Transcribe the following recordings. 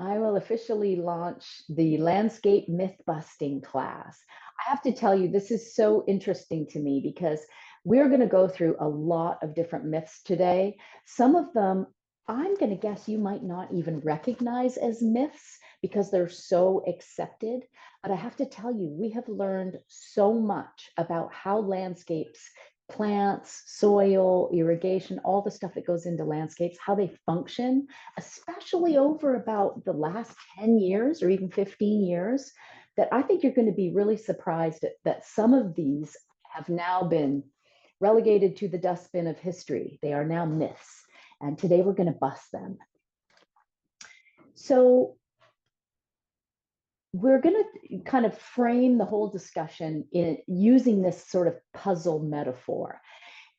I will officially launch the landscape myth busting class. I have to tell you, this is so interesting to me because we're going to go through a lot of different myths today. Some of them, I'm going to guess you might not even recognize as myths because they're so accepted. But I have to tell you, we have learned so much about how landscapes, plants, soil, irrigation, all the stuff that goes into landscapes, how they function, especially over about the last 10 years or even 15 years, that I think you're going to be really surprised that some of these have now been relegated to the dustbin of history. They are now myths. And today we're going to bust them. So we're going to kind of frame the whole discussion in using this sort of puzzle metaphor.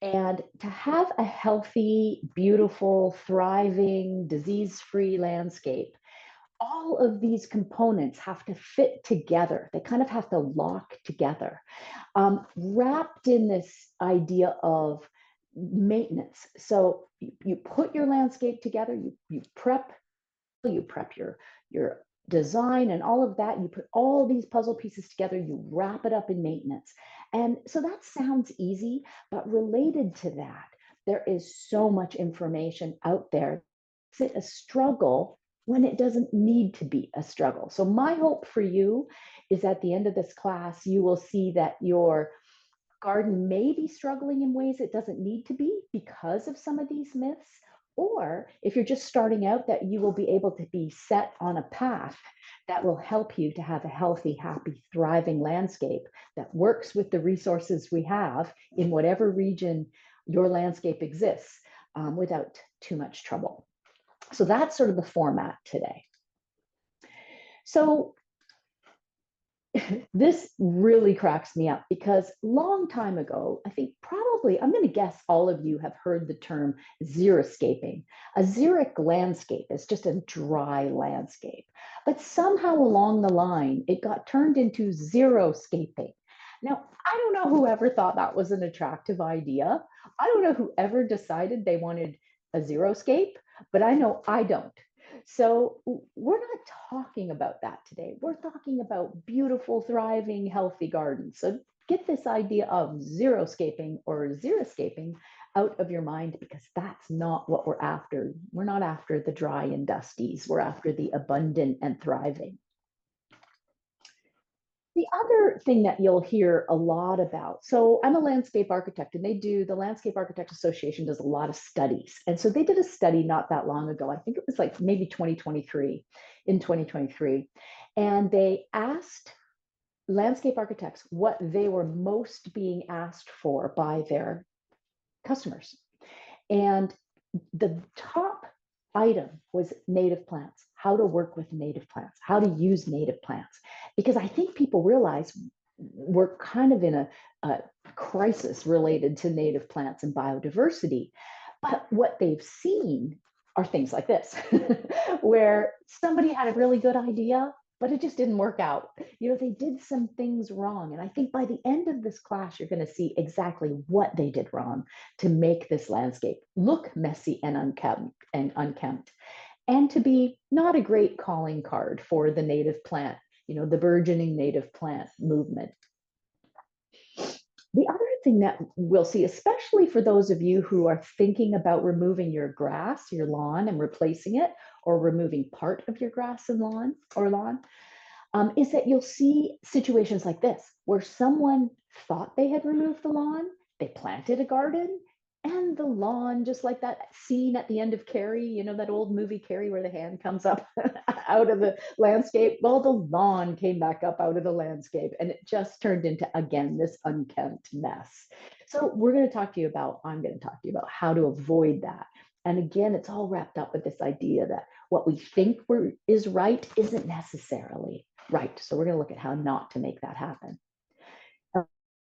And to have a healthy, beautiful, thriving, disease-free landscape, all of these components have to fit together. They kind of have to lock together, wrapped in this idea of maintenance. So you put your landscape together, you prep your design and all of that. You put all these puzzle pieces together, you wrap it up in maintenance. And so that sounds easy, but related to that, there is so much information out there. It's a struggle when it doesn't need to be a struggle. So my hope for you is at the end of this class, you will see that your garden may be struggling in ways it doesn't need to be because of some of these myths. Or if you're just starting out, that you will be able to be set on a path that will help you to have a healthy, happy, thriving landscape that works with the resources we have in whatever region your landscape exists, without too much trouble. So that's sort of the format today. So this really cracks me up because long time ago, I think probably, I'm going to guess all of you have heard the term xeriscaping. A xeric landscape is just a dry landscape, but somehow along the line, it got turned into xeroscaping. Now, I don't know whoever thought that was an attractive idea. I don't know whoever decided they wanted a xeroscape, but I know I don't. So we're not talking about that today. We're talking about beautiful, thriving, healthy gardens. So get this idea of xeroscaping or xeriscaping out of your mind because that's not what we're after. We're not after the dry and dusties. We're after the abundant and thriving. The other thing that you'll hear a lot about, so I'm a landscape architect and the Landscape Architect Association does a lot of studies. And so they did a study not that long ago, I think it was like maybe 2023, and they asked landscape architects what they were most being asked for by their customers. And the top item was native plants, how to work with native plants, how to use native plants. Because I think people realize we're kind of in a crisis related to native plants and biodiversity. But what they've seen are things like this, where somebody had a really good idea, but it just didn't work out. They did some things wrong. And I think by the end of this class, you're going to see exactly what they did wrong to make this landscape look messy and unkempt, and to be not a great calling card for the native plant, the burgeoning native plant movement. The other thing that we'll see, especially for those of you who are thinking about removing your grass, your lawn, and replacing it, or removing part of your grass and lawn, is that you'll see situations like this, where someone thought they had removed the lawn, they planted a garden, and the lawn, just like that scene at the end of Carrie, that old movie Carrie where the hand comes up out of the landscape. Well, the lawn came back up out of the landscape and it just turned into, again, this unkempt mess. So I'm going to talk to you about how to avoid that. And again, it's all wrapped up with this idea that what we think is right isn't necessarily right. So we're going to look at how not to make that happen.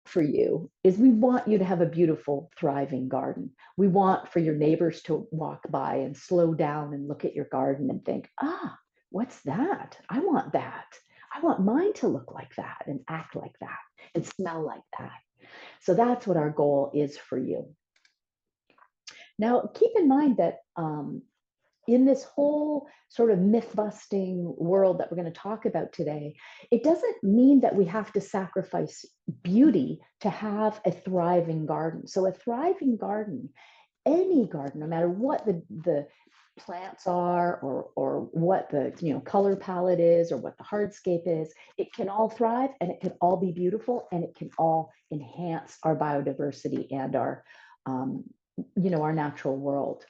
For you is we want you to have a beautiful, thriving garden. We want for your neighbors to walk by and slow down and look at your garden and think, what's that? I want that. I want mine to look like that and act like that and smell like that. So that's what our goal is for you. Now, keep in mind that in this whole sort of myth busting world that we're going to talk about today, it doesn't mean that we have to sacrifice beauty to have a thriving garden. So, a thriving garden, any garden, no matter what the plants are, or what the color palette is, or what the hardscape is, it can all thrive, and it can all be beautiful, and it can all enhance our biodiversity and our natural world.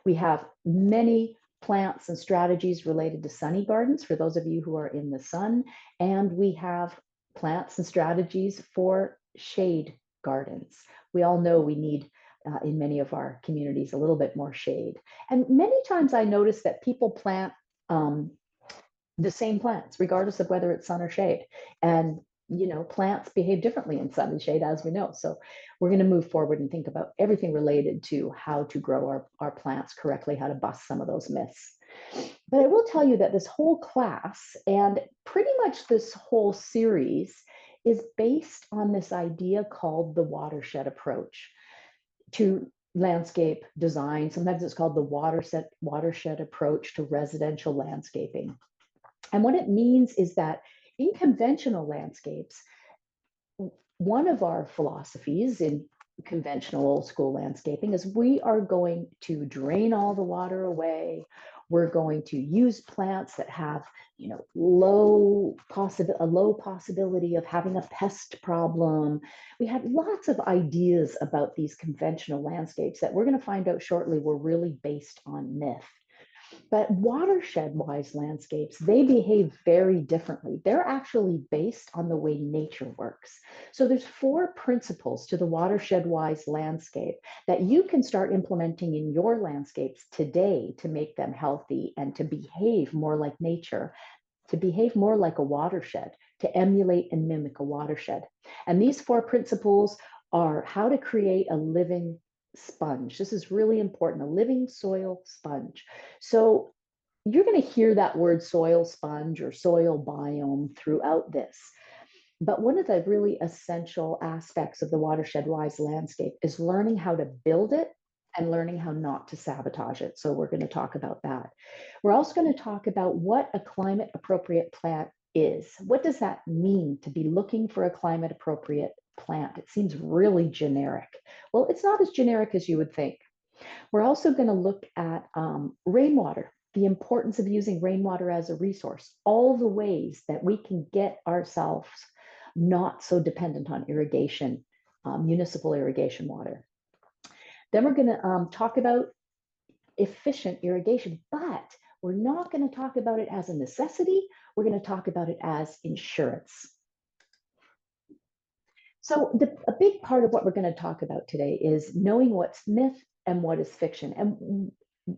We have many plants and strategies related to sunny gardens for those of you who are in the sun, and we have plants and strategies for shade gardens. We all know we need, in many of our communities, a little bit more shade. And many times I notice that people plant um, the same plants, regardless of whether it's sun or shade. And plants behave differently in sun and shade, as we know. So we're going to move forward and think about everything related to how to grow our plants correctly, how to bust some of those myths. But I will tell you that this whole class, and pretty much this whole series, is based on this idea called the watershed approach to landscape design. Sometimes it's called the watershed approach to residential landscaping. And what it means is that in conventional landscapes, one of our philosophies in conventional old school landscaping is we are going to drain all the water away. We're going to use plants that have, a low possibility of having a pest problem. We have lots of ideas about these conventional landscapes that we're going to find out shortly were really based on myth. But watershed-wise landscapes, they behave very differently. They're actually based on the way nature works. So there's 4 principles to the watershed-wise landscape that you can start implementing in your landscapes today to make them healthy and to behave more like nature, to behave more like a watershed, to emulate and mimic a watershed. And these 4 principles are how to create a living sponge. This is really important, a living soil sponge. So you're going to hear that word soil sponge or soil biome throughout this. But one of the really essential aspects of the watershed wise landscape is learning how to build it and learning how not to sabotage it. So we're going to talk about that. We're also going to talk about what a climate appropriate plant is. What does that mean to be looking for a climate appropriate plant? It seems really generic. Well, it's not as generic as you would think. We're also going to look at rainwater, the importance of using rainwater as a resource, all the ways that we can get ourselves not so dependent on irrigation, municipal irrigation water. Then we're going to talk about efficient irrigation, but we're not going to talk about it as a necessity. We're going to talk about it as insurance. So a big part of what we're going to talk about today is knowing what's myth and what is fiction. And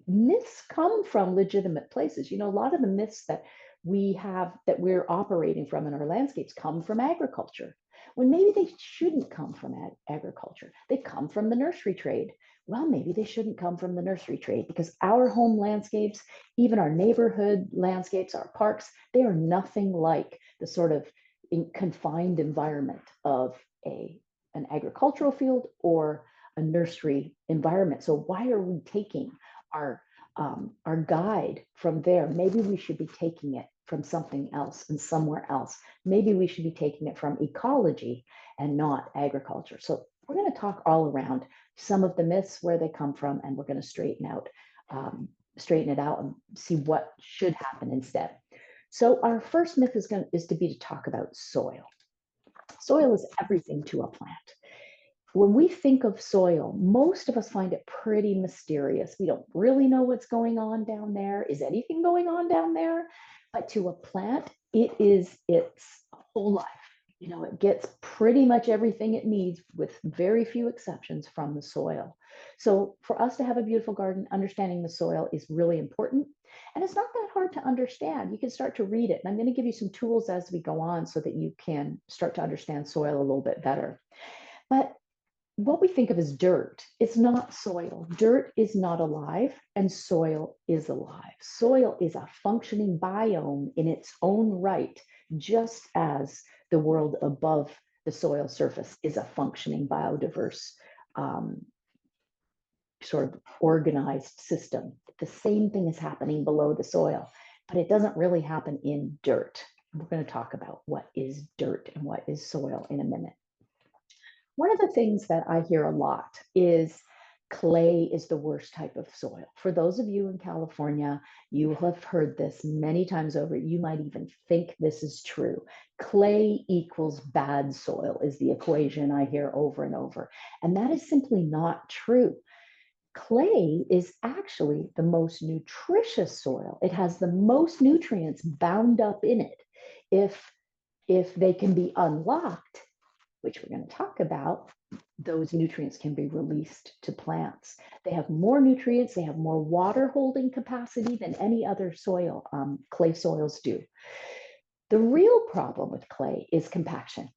myths come from legitimate places. A lot of the myths that we have, that we're operating from in our landscapes, come from agriculture, when maybe they shouldn't come from agriculture. They come from the nursery trade. Well, maybe they shouldn't come from the nursery trade, because our home landscapes, even our neighborhood landscapes, our parks, they are nothing like the sort of confined environment of an agricultural field or a nursery environment. So why are we taking our guide from there? Maybe we should be taking it from something else and somewhere else. Maybe we should be taking it from ecology and not agriculture. So we're going to talk all around some of the myths, where they come from, and we're going to straighten it out and see what should happen instead. So our first myth is to talk about soil. Soil is everything to a plant. When we think of soil, most of us find it pretty mysterious. We don't really know what's going on down there. Is anything going on down there? But to a plant, it is its whole life. It gets pretty much everything it needs, with very few exceptions, from the soil. So for us to have a beautiful garden, understanding the soil is really important. And it's not that hard to understand. You can start to read it. And I'm going to give you some tools as we go on so that you can start to understand soil a little bit better. But what we think of as dirt is not soil. Dirt is not alive, and soil is alive. Soil is a functioning biome in its own right, just as the world above the soil surface is a functioning biodiverse sort of organized system. The same thing is happening below the soil, but it doesn't really happen in dirt. We're going to talk about what is dirt and what is soil in a minute. One of the things that I hear a lot is clay is the worst type of soil. For those of you in California, you have heard this many times over. You might even think this is true. Clay equals bad soil is the equation I hear over and over. And that is simply not true. Clay is actually the most nutritious soil. It has the most nutrients bound up in it. If they can be unlocked, which we're going to talk about, those nutrients can be released to plants. They have more nutrients, they have more water holding capacity than any other soil, clay soils do. The real problem with clay is compaction.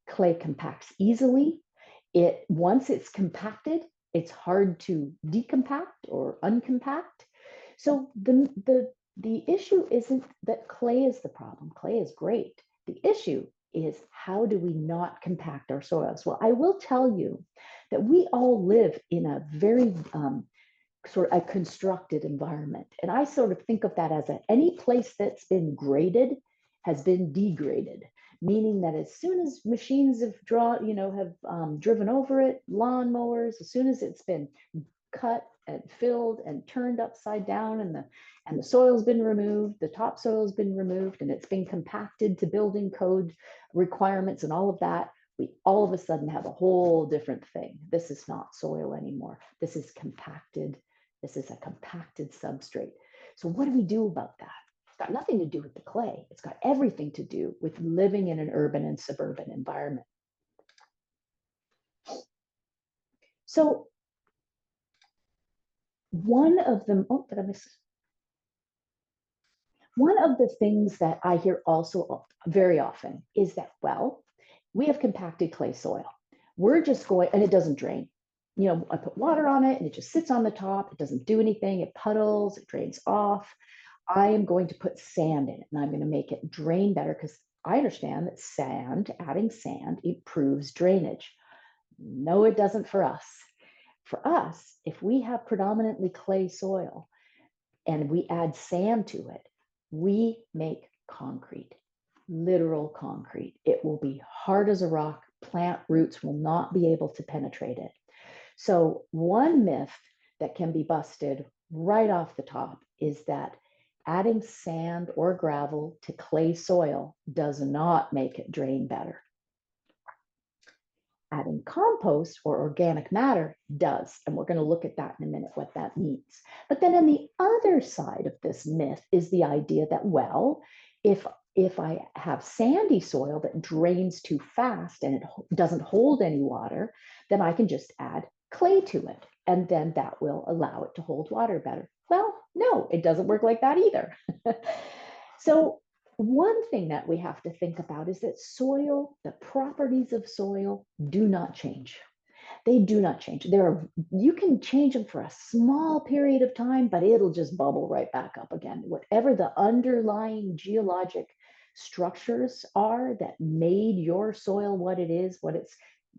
Clay compacts easily. Once it's compacted, it's hard to decompact or uncompact. So the issue isn't that clay is the problem. Clay is great. The issue is how do we not compact our soils? Well, I will tell you that we all live in a very sort of a constructed environment. And I sort of think of that as any place that's been graded has been degraded, meaning that as soon as machines have driven over it, lawnmowers, as soon as it's been cut and filled and turned upside down and the soil's been removed, the topsoil's been removed, and it's been compacted to building code requirements and all of that, we all of a sudden have a whole different thing. This is not soil anymore. This is compacted. This is a compacted substrate. So what do we do about that? It's got nothing to do with the clay. It's got everything to do with living in an urban and suburban environment. So one of them, did I miss? One of the things that I hear also very often is that, well, we have compacted clay soil. We're just going, and it doesn't drain. I put water on it and it just sits on the top. It doesn't do anything. It puddles, it drains off. I am going to put sand in it and I'm going to make it drain better because I understand that adding sand improves drainage. No, it doesn't for us. For us, if we have predominantly clay soil and we add sand to it, we make concrete, literal concrete. It will be hard as a rock. Plant roots will not be able to penetrate it. So one myth that can be busted right off the top is that adding sand or gravel to clay soil does not make it drain better. Adding compost or organic matter does, and we're going to look at that in a minute, what that means. But then on the other side of this myth is the idea that, well, if I have sandy soil that drains too fast and it doesn't hold any water, then I can just add clay to it, and then that will allow it to hold water better. Well, no, it doesn't work like that either. So one thing that we have to think about is that soil, the properties of soil do not change. They do not change. You can change them for a small period of time, but it'll just bubble right back up again. Whatever the underlying geologic structures are that made your soil what it is, what its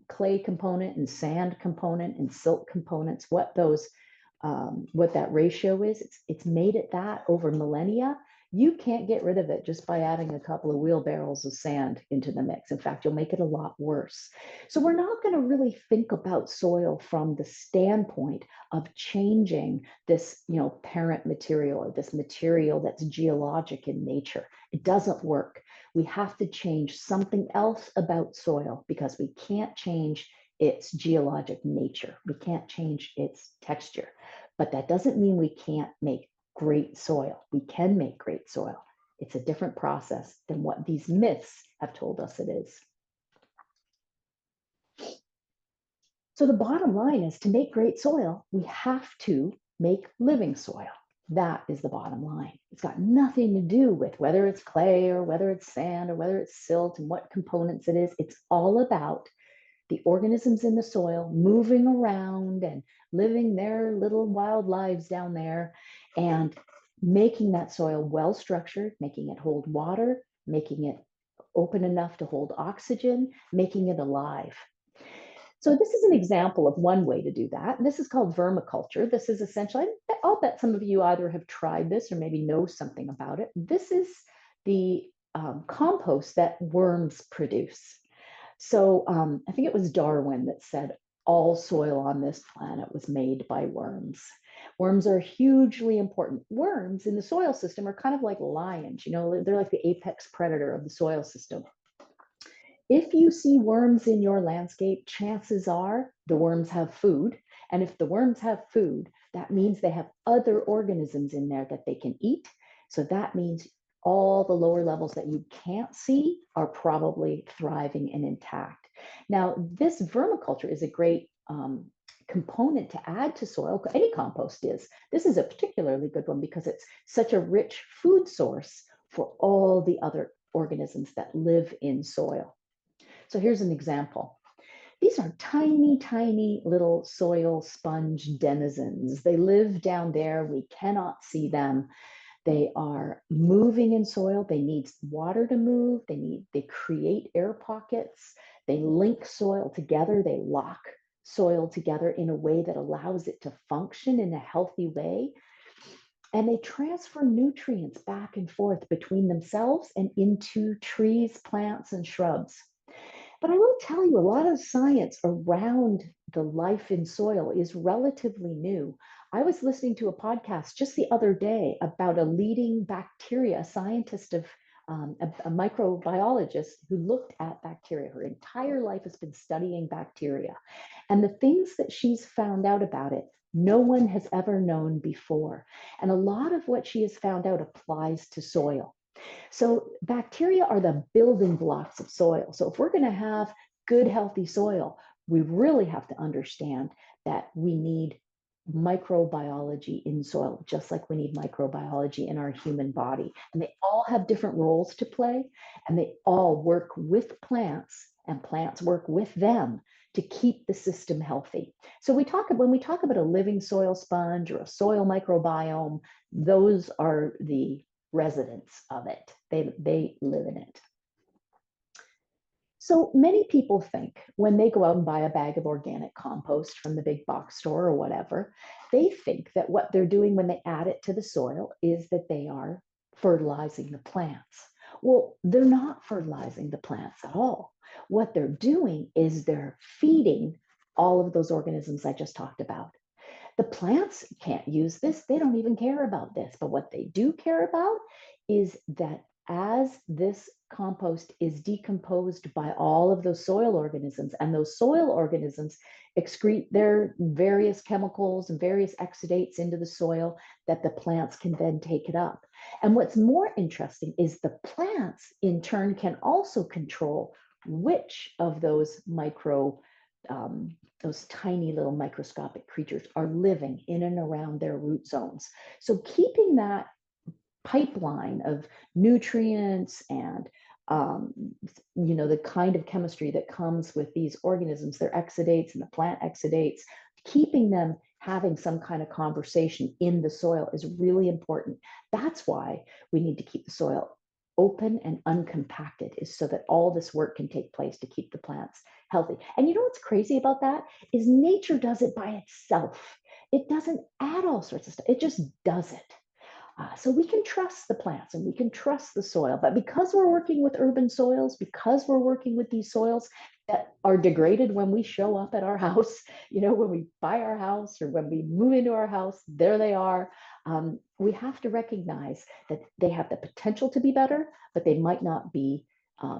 clay component and sand component and silt components, what that ratio is, it's made it that over millennia. You can't get rid of it just by adding a couple of wheelbarrows of sand into the mix. In fact, you'll make it a lot worse. So we're not going to really think about soil from the standpoint of changing this, parent material or this material that's geologic in nature. It doesn't work. We have to change something else about soil because we can't change its geologic nature. We can't change its texture. But that doesn't mean we can't make great soil. We can make great soil. It's a different process than what these myths have told us it is. So the bottom line is, to make great soil, we have to make living soil. That is the bottom line. It's got nothing to do with whether it's clay or whether it's sand or whether it's silt and what components it is. It's all about the organisms in the soil moving around and living their little wild lives down there and making that soil well structured, making it hold water, making it open enough to hold oxygen, making it alive. So this is an example of one way to do that. This is called vermiculture. This is essentially, I'll bet some of you either have tried this or maybe know something about it. This is the compost that worms produce. So I think it was Darwin that said all soil on this planet was made by worms. Worms are hugely important. Worms in the soil system are kind of like lions, you know, they're like the apex predator of the soil system. If you see worms in your landscape, chances are the worms have food. And if the worms have food, that means they have other organisms in there that they can eat. So that means all the lower levels that you can't see are probably thriving and intact. Now, this vermiculture is a great component to add to soil. Any compost is. This is a particularly good one because it's such a rich food source for all the other organisms that live in soil. So here's an example. These are tiny, tiny little soil sponge denizens. They live down there. We cannot see them. They are moving in soil. They need water to move. They create air pockets. They link soil together. They lock soil together in a way that allows it to function in a healthy way. And they transfer nutrients back and forth between themselves and into trees, plants, and shrubs. But I will tell you, a lot of science around the life in soil is relatively new. I was listening to a podcast just the other day about a leading bacteria scientist of a microbiologist who looked at bacteria. Her entire life has been studying bacteria. And the things that she's found out about it, no one has ever known before. And a lot of what she has found out applies to soil. So bacteria are the building blocks of soil. So if we're going to have good, healthy soil, we really have to understand that we need microbiology in soil, just like we need microbiology in our human body. And they all have different roles to play, and they all work with plants, and plants work with them to keep the system healthy. So when we talk about a living soil sponge or a soil microbiome, those are the residents of it. They live in it. So many people think when they go out and buy a bag of organic compost from the big box store or whatever, they think that what they're doing when they add it to the soil is that they are fertilizing the plants. Well, they're not fertilizing the plants at all. What they're doing is they're feeding all of those organisms I just talked about. The plants can't use this. They don't even care about this. But what they do care about is that as this compost is decomposed by all of those soil organisms, and those soil organisms excrete their various chemicals and various exudates into the soil, that the plants can then take it up. And what's more interesting is the plants in turn can also control which of those those tiny little microscopic creatures are living in and around their root zones. So keeping that pipeline of nutrients and the kind of chemistry that comes with these organisms, their exudates and the plant exudates, keeping them having some kind of conversation in the soil is really important. That's why we need to keep the soil open and uncompacted, is so that all this work can take place to keep the plants healthy. And you know what's crazy about that is nature does it by itself. It doesn't add all sorts of stuff. It just does it. So we can trust the plants and we can trust the soil. But because we're working with urban soils, because we're working with these soils that are degraded when we show up at our house, when we buy our house or when we move into our house, there they are. We have to recognize that they have the potential to be better, but they might not be.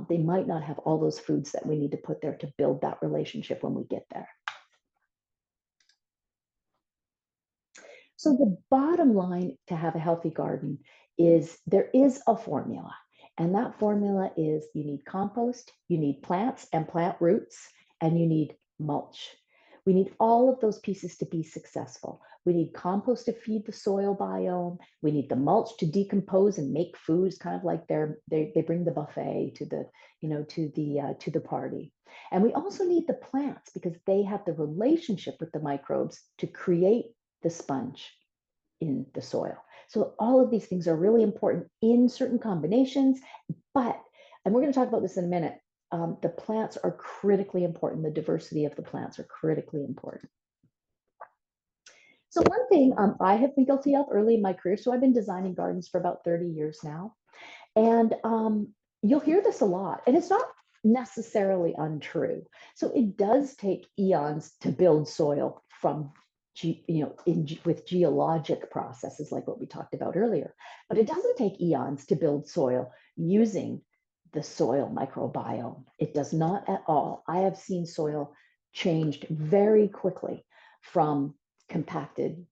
They might not have all those foods that we need to put there to build that relationship when we get there. So the bottom line to have a healthy garden is there is a formula. And that formula is you need compost, you need plants and plant roots, and you need mulch. We need all of those pieces to be successful. We need compost to feed the soil biome. We need the mulch to decompose and make foods, kind of like they bring the buffet to the party. And we also need the plants because they have the relationship with the microbes to create the sponge in the soil. So all of these things are really important in certain combinations, and we're going to talk about this in a minute, the plants are critically important. The diversity of the plants are critically important. So one thing I have been guilty of early in my career, so I've been designing gardens for about 30 years now, and you'll hear this a lot, and it's not necessarily untrue. So it does take eons to build soil from, with geologic processes like what we talked about earlier. But it doesn't take eons to build soil using the soil microbiome. It does not at all. I have seen soil changed very quickly from compacted,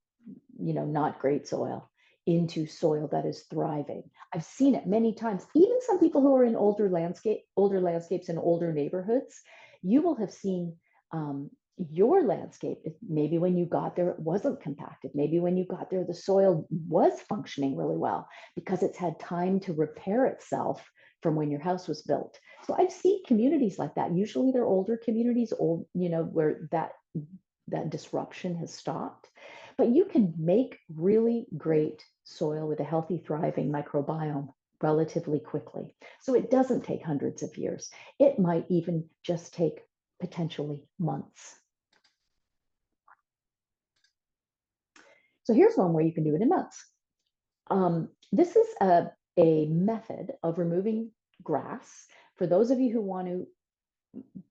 not great soil into soil that is thriving. I've seen it many times. Even some people who are in older landscapes and older neighborhoods, you will have seen your landscape. Maybe when you got there, it wasn't compacted. Maybe when you got there, the soil was functioning really well because it's had time to repair itself from when your house was built. So I've seen communities like that. Usually they're older communities, where that disruption has stopped. But you can make really great soil with a healthy, thriving microbiome relatively quickly. So it doesn't take hundreds of years. It might even just take potentially months. So here's one way you can do it in months. This is a method of removing grass. For those of you who want to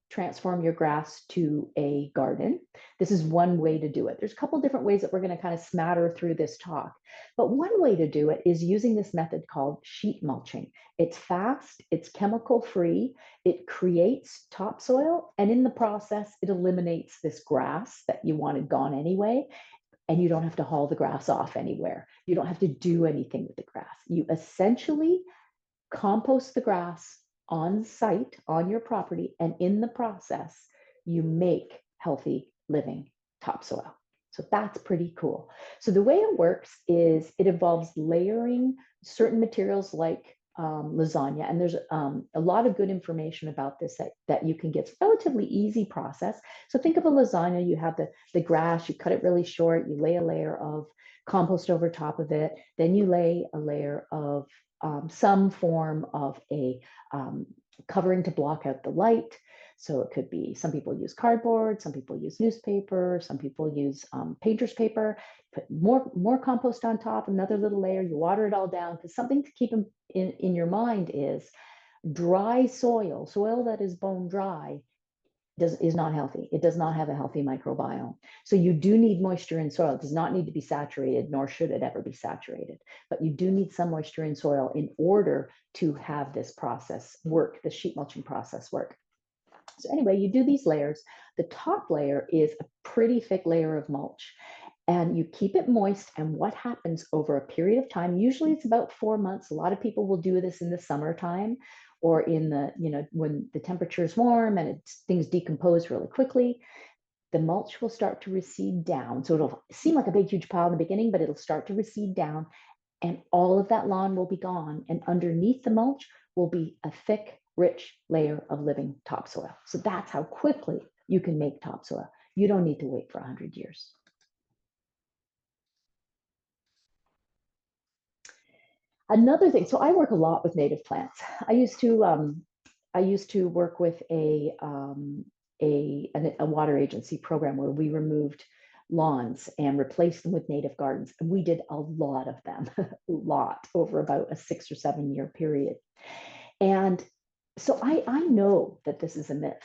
transform your grass to a garden, this is one way to do it. There's a couple different ways that we're going to kind of smatter through this talk. But one way to do it is using this method called sheet mulching. It's fast, it's chemical free, it creates topsoil, and in the process, it eliminates this grass that you wanted gone anyway. And you don't have to haul the grass off anywhere. You don't have to do anything with the grass. You essentially compost the grass on site on your property, and in the process, you make healthy living topsoil. So that's pretty cool. So the way it works is it involves layering certain materials like lasagna, and there's a lot of good information about this that you can get. It's a relatively easy process. So think of a lasagna. You have the grass, you cut it really short, you lay a layer of compost over top of it, then you lay a layer of some form of a covering to block out the light. So it could be, some people use cardboard, some people use newspaper, some people use painter's paper. Put more compost on top, another little layer, you water it all down, because something to keep in your mind is dry soil that is bone dry is not healthy. It does not have a healthy microbiome. So you do need moisture in soil. It does not need to be saturated, nor should it ever be saturated. But you do need some moisture in soil in order to have this process work, the sheet mulching process work. So anyway, you do these layers. The top layer is a pretty thick layer of mulch, and you keep it moist. And what happens over a period of time, usually it's about 4 months. A lot of people will do this in the summertime, or in the, when the temperature is warm and things decompose really quickly. The mulch will start to recede down. So it'll seem like a big, huge pile in the beginning, but it'll start to recede down, and all of that lawn will be gone. And underneath the mulch will be a thick, rich layer of living topsoil. So that's how quickly you can make topsoil. You don't need to wait for 100 years. Another thing, so I work a lot with native plants. I used to work with a water agency program where we removed lawns and replaced them with native gardens. And we did a lot of them, a lot, over about a 6 or 7 year period. And so I know that this is a myth.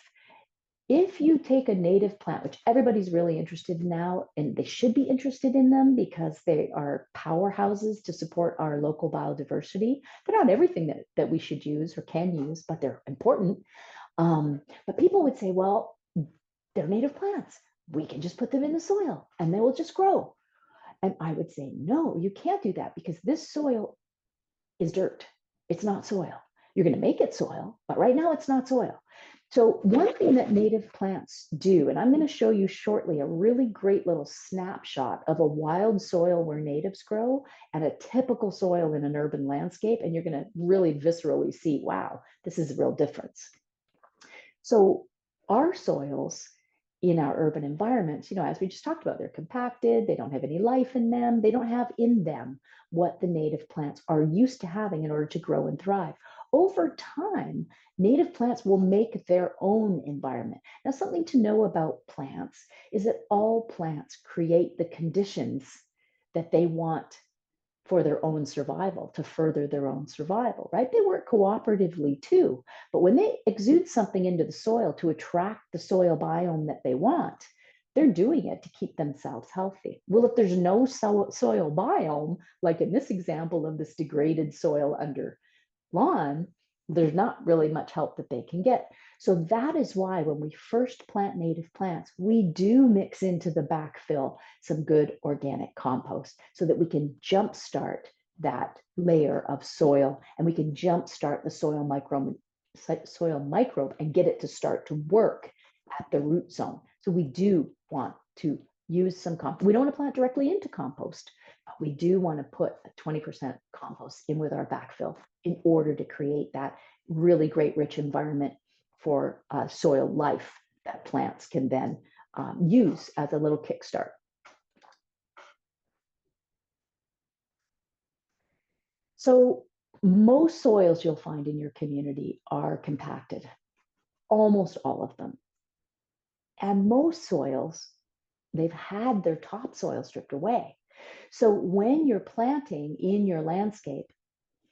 If you take a native plant, which everybody's really interested in now, and they should be interested in them because they are powerhouses to support our local biodiversity. They're not everything that we should use or can use, but they're important. But people would say, well, they're native plants. We can just put them in the soil and they will just grow. And I would say, no, you can't do that, because this soil is dirt. It's not soil. You're going to make it soil, but right now it's not soil. So one thing that native plants do, and I'm going to show you shortly a really great little snapshot of a wild soil where natives grow and a typical soil in an urban landscape, and you're going to really viscerally see, wow, this is a real difference. So our soils in our urban environments, as we just talked about, they're compacted, they don't have any life in them, they don't have in them what the native plants are used to having in order to grow and thrive. Over time, native plants will make their own environment. Now, something to know about plants is that all plants create the conditions that they want for their own survival, to further their own survival, right? They work cooperatively too. But when they exude something into the soil to attract the soil biome that they want, they're doing it to keep themselves healthy. Well, if there's no soil biome, like in this example of this degraded soil under lawn, there's not really much help that they can get. So that is why when we first plant native plants, we do mix into the backfill some good organic compost so that we can jumpstart that layer of soil, and we can jumpstart the soil microbe and get it to start to work at the root zone. So we do want to use some compost. We don't want to plant directly into compost, but we do want to put a 20% compost in with our backfill in order to create that really great rich environment for soil life that plants can then use as a little kickstart. So most soils you'll find in your community are compacted, almost all of them. And most soils, they've had their topsoil stripped away. So when you're planting in your landscape,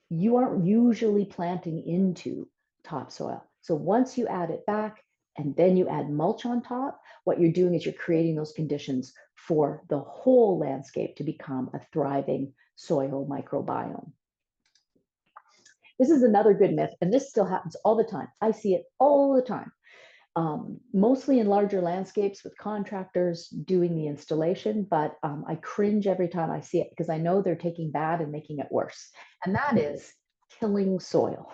you aren't usually planting into topsoil. So once you add it back and then you add mulch on top, what you're doing is you're creating those conditions for the whole landscape to become a thriving soil microbiome. This is another good myth, and this still happens all the time. I see it all the time. Mostly in larger landscapes with contractors doing the installation, but I cringe every time I see it because I know they're taking bad and making it worse. And that is tilling soil,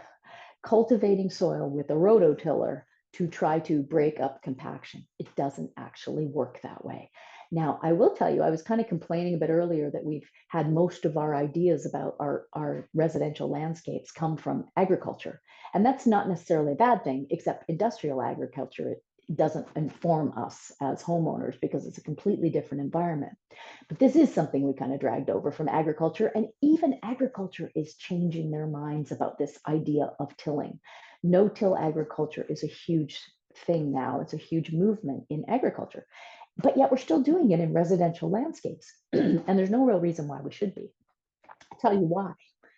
cultivating soil with a rototiller to try to break up compaction. It doesn't actually work that way. Now, I will tell you, I was kind of complaining a bit earlier that we've had most of our ideas about our residential landscapes come from agriculture. And that's not necessarily a bad thing, except industrial agriculture doesn't inform us as homeowners because it's a completely different environment. But this is something we kind of dragged over from agriculture. And even agriculture is changing their minds about this idea of tilling. No-till agriculture is a huge thing now. It's a huge movement in agriculture. But yet we're still doing it in residential landscapes. And there's no real reason why we should be. I'll tell you why.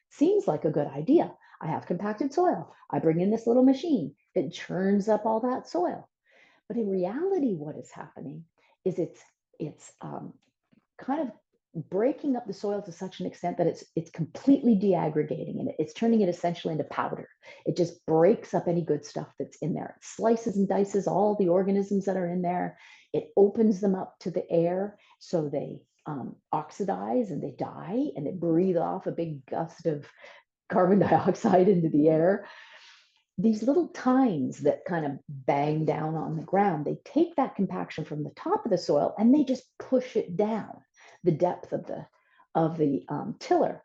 Seems like a good idea. I have compacted soil. I bring in this little machine. It churns up all that soil. But in reality, what is happening is it's kind of breaking up the soil to such an extent that it's completely deaggregating and it's turning it essentially into powder. It just breaks up any good stuff that's in there. It slices and dices all the organisms that are in there. It opens them up to the air so they oxidize and they die and they breathe off a big gust of carbon dioxide into the air. These little tines that kind of bang down on the ground, they take that compaction from the top of the soil and they just push it down the depth of the tiller.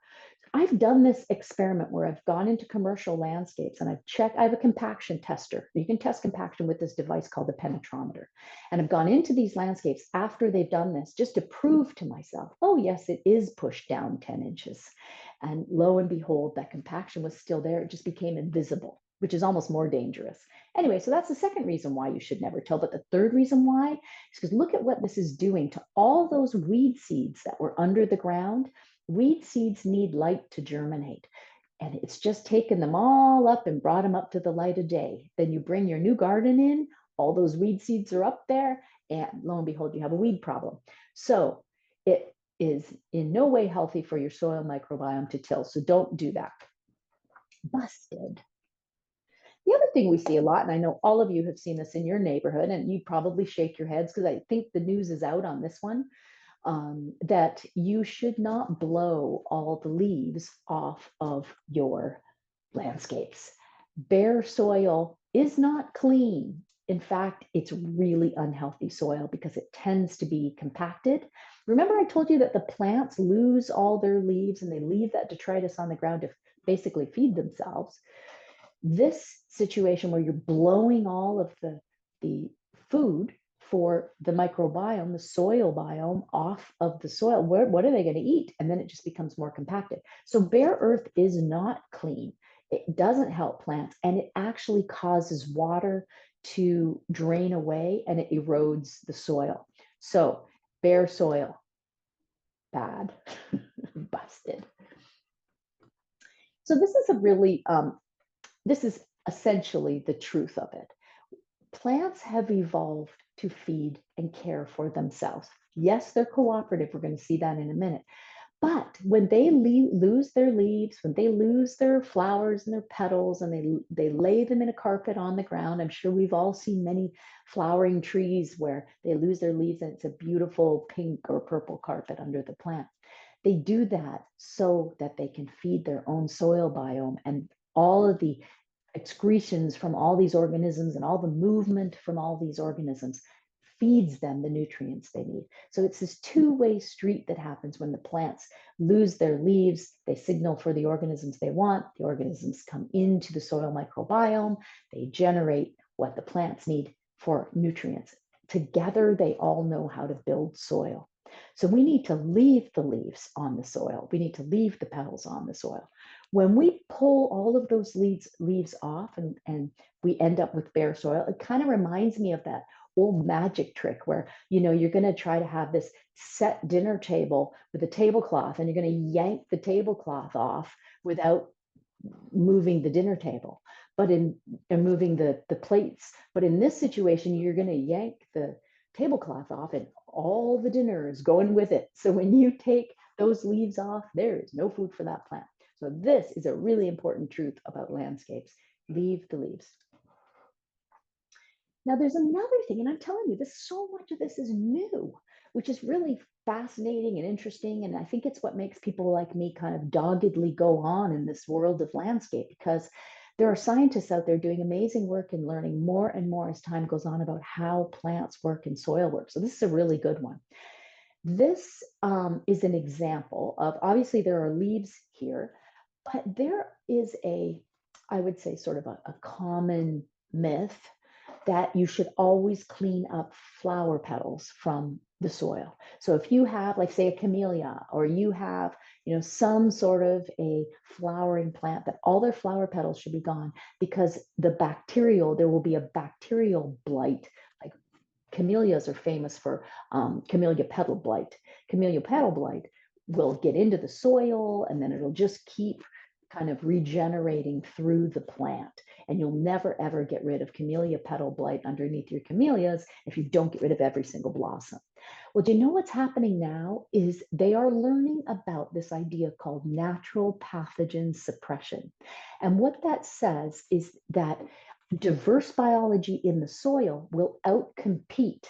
I've done this experiment where I've gone into commercial landscapes and I've checked. I have a compaction tester. You can test compaction with this device called the penetrometer. And I've gone into these landscapes after they've done this just to prove to myself, oh, yes, it is pushed down 10 inches. And lo and behold, that compaction was still there. It just became invisible, which is almost more dangerous. Anyway, so that's the second reason why you should never till. But the third reason why is because look at what this is doing to all those weed seeds that were under the ground. Weed seeds need light to germinate. And it's just taken them all up and brought them up to the light of day. Then you bring your new garden in, all those weed seeds are up there, and lo and behold, you have a weed problem. So it is in no way healthy for your soil microbiome to till. So don't do that. Busted. The other thing we see a lot, and I know all of you have seen this in your neighborhood, and you probably shake your heads because I think the news is out on this one, that you should not blow all the leaves off of your landscapes. Bare soil is not clean. In fact, it's really unhealthy soil because it tends to be compacted. Remember, I told you that the plants lose all their leaves and they leave that detritus on the ground to basically feed themselves. This situation where you're blowing all of the food for the microbiome, the soil biome off of the soil. What are they going to eat? And then it just becomes more compacted. So bare earth is not clean. It doesn't help plants, and it actually causes water to drain away, and it erodes the soil. So bare soil, bad, busted. So this is essentially the truth of it. Plants have evolved to feed and care for themselves. Yes, they're cooperative. We're going to see that in a minute. But when they lose their leaves, when they lose their flowers and their petals, and they lay them in a carpet on the ground, I'm sure we've all seen many flowering trees where they lose their leaves and it's a beautiful pink or purple carpet under the plant. They do that so that they can feed their own soil biome, and all of the excretions from all these organisms and all the movement from all these organisms feeds them the nutrients they need. So it's this two-way street that happens when the plants lose their leaves. They signal for the organisms they want. The organisms come into the soil microbiome. They generate what the plants need for nutrients. Together, they all know how to build soil. So we need to leave the leaves on the soil. We need to leave the petals on the soil. When we pull all of those leaves off and we end up with bare soil, it kind of reminds me of that old magic trick where you're going to try to have this set dinner table with a tablecloth, and you're going to yank the tablecloth off without moving the dinner table, but in and moving the plates. But in this situation, you're going to yank the tablecloth off, and all the dinner is going with it. So when you take those leaves off, there is no food for that plant. So this is a really important truth about landscapes. Leave the leaves. Now, there's another thing, and I'm telling you, so much of this is new, which is really fascinating and interesting. And I think it's what makes people like me kind of doggedly go on in this world of landscape, because there are scientists out there doing amazing work and learning more and more as time goes on about how plants work and soil work. So this is a really good one. This is an example of, obviously there are leaves here, but there is I would say, sort of a common myth that you should always clean up flower petals from the soil. So if you have, like, say, a camellia, or you have, some sort of a flowering plant, that all their flower petals should be gone, because there will be a bacterial blight. Like, camellias are famous for camellia petal blight. Camellia petal blight will get into the soil, and then it'll just keep kind of regenerating through the plant. And you'll never, ever get rid of camellia petal blight underneath your camellias if you don't get rid of every single blossom. Well, do you know what's happening now is they are learning about this idea called natural pathogen suppression. And what that says is that diverse biology in the soil will outcompete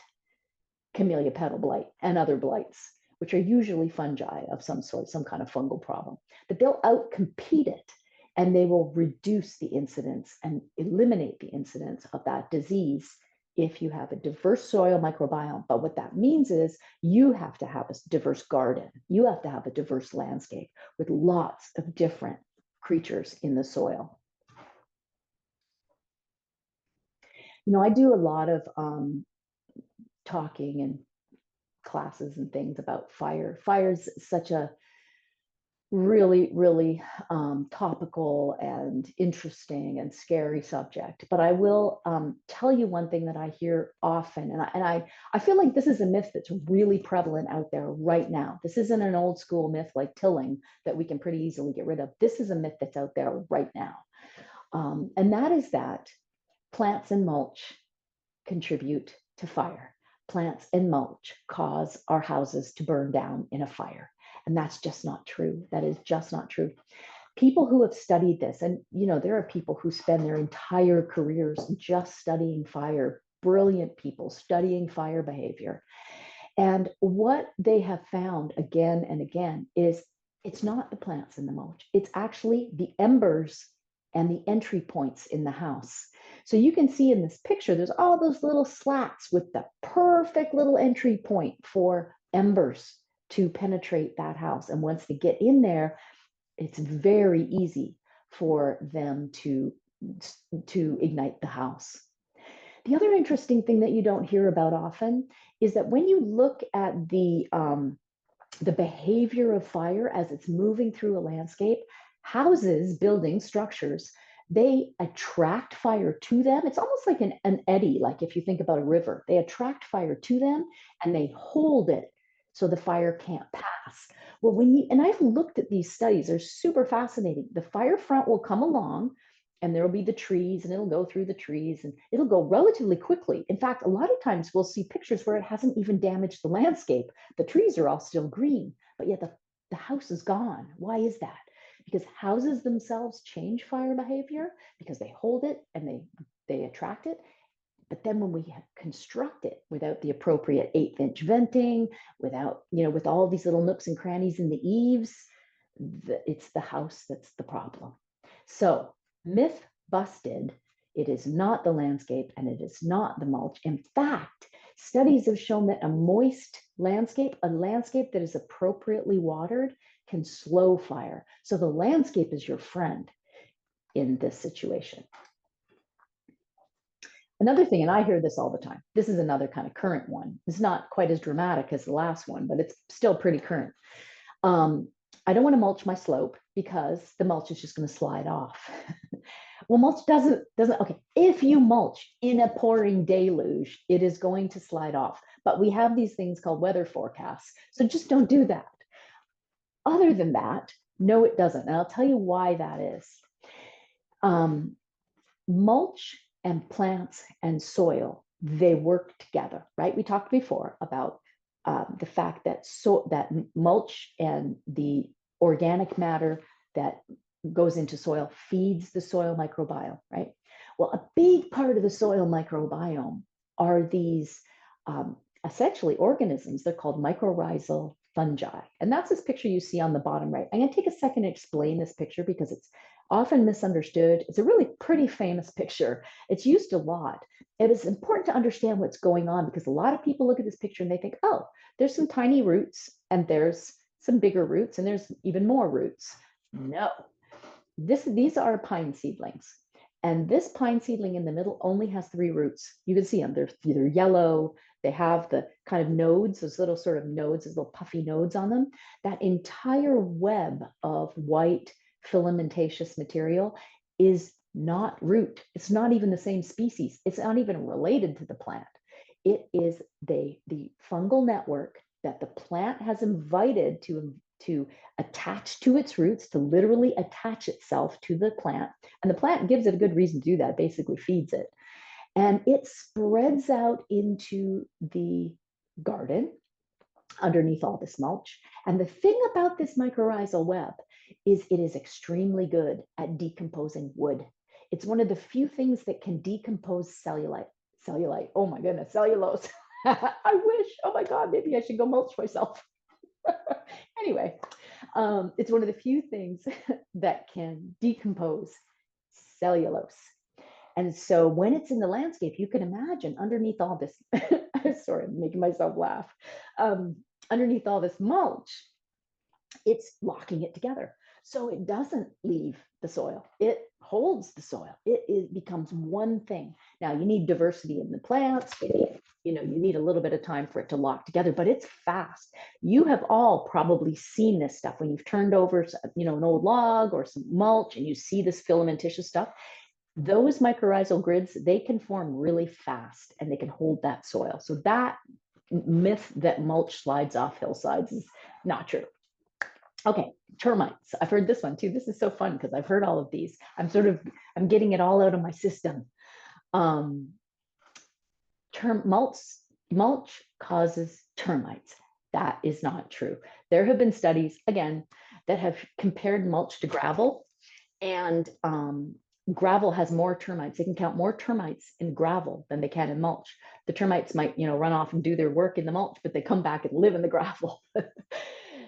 camellia petal blight and other blights, which are usually fungi of some sort, some kind of fungal problem. But they'll outcompete it, and they will reduce the incidence and eliminate the incidence of that disease if you have a diverse soil microbiome. But what that means is you have to have a diverse garden. You have to have a diverse landscape with lots of different creatures in the soil. I do a lot of talking and classes and things about fire. Fire is such a really, really topical and interesting and scary subject. But I will tell you one thing that I hear often, and I feel like this is a myth that's really prevalent out there right now. This isn't an old school myth like tilling that we can pretty easily get rid of. This is a myth that's out there right now. And that is that plants and mulch contribute to fire. Plants and mulch cause our houses to burn down in a fire. And that's just not true. That is just not true. People who have studied this, and there are people who spend their entire careers just studying fire, brilliant people studying fire behavior. And what they have found again and again is it's not the plants in the mulch, it's actually the embers and the entry points in the house. So you can see in this picture, there's all those little slats with the perfect little entry point for embers to penetrate that house. And once they get in there, it's very easy for them to ignite the house. The other interesting thing that you don't hear about often is that when you look at the behavior of fire as it's moving through a landscape, houses, buildings, structures, they attract fire to them. It's almost like an eddy, like if you think about a river, they attract fire to them and they hold it so the fire can't pass. Well, and I've looked at these studies, they're super fascinating. The fire front will come along and there'll be the trees and it'll go through the trees and it'll go relatively quickly. In fact, a lot of times we'll see pictures where it hasn't even damaged the landscape. The trees are all still green, but yet the house is gone. Why is that? Because houses themselves change fire behavior because they hold it and they attract it. But then when we construct it without the appropriate 1/8 inch venting, without, with all these little nooks and crannies in the eaves, it's the house that's the problem. So, myth busted. It is not the landscape and it is not the mulch. In fact, studies have shown that a moist landscape, a landscape that is appropriately watered, can slow fire. So the landscape is your friend in this situation. Another thing, and I hear this all the time, this is another kind of current one. It's not quite as dramatic as the last one, but it's still pretty current. I don't want to mulch my slope because the mulch is just going to slide off. Well, mulch doesn't, okay, if you mulch in a pouring deluge, it is going to slide off. But we have these things called weather forecasts. So just don't do that. Other than that, no, it doesn't. And I'll tell you why that is. Mulch and plants and soil, they work together, right? We talked before about the fact that that mulch and the organic matter that goes into soil feeds the soil microbiome, right? Well, a big part of the soil microbiome are these essentially organisms. They're called mycorrhizal fungi. And that's this picture you see on the bottom right. I'm going to take a second to explain this picture because it's often misunderstood. It's a really pretty famous picture. It's used a lot. It is important to understand what's going on because a lot of people look at this picture and they think, oh, there's some tiny roots and there's some bigger roots and there's even more roots. No, these are pine seedlings. And this pine seedling in the middle only has 3 roots. You can see them. They're either yellow, they have the kind of nodes, those little sort of nodes, those little puffy nodes on them. That entire web of white filamentous material is not root. It's not even the same species. It's not even related to the plant. It is the fungal network that the plant has invited to attach to its roots, to literally attach itself to the plant. And the plant gives it a good reason to do that, basically feeds it. And it spreads out into the garden underneath all this mulch. And the thing about this mycorrhizal web is it is extremely good at decomposing wood. It's one of the few things that can decompose cellulite. Oh my goodness, cellulose. I wish, oh my God, maybe I should go mulch myself. Anyway, it's one of the few things that can decompose cellulose. And so when it's in the landscape, you can imagine underneath all this, sorry, I'm making myself laugh. Underneath all this mulch, it's locking it together. So it doesn't leave the soil. It holds the soil. It becomes one thing. Now you need diversity in the plants. You need a little bit of time for it to lock together, but it's fast. You have all probably seen this stuff when you've turned over, an old log or some mulch and you see this filamentous stuff. Those mycorrhizal grids, they can form really fast and they can hold that soil. So that myth that mulch slides off hillsides is not true. Okay, termites. I've heard this one too. This is so fun because I've heard all of these. I'm getting it all out of my system. Mulch causes termites. That is not true. There have been studies, again, that have compared mulch to gravel, and gravel has more termites. They can count more termites in gravel than they can in mulch. The termites might, run off and do their work in the mulch, but they come back and live in the gravel.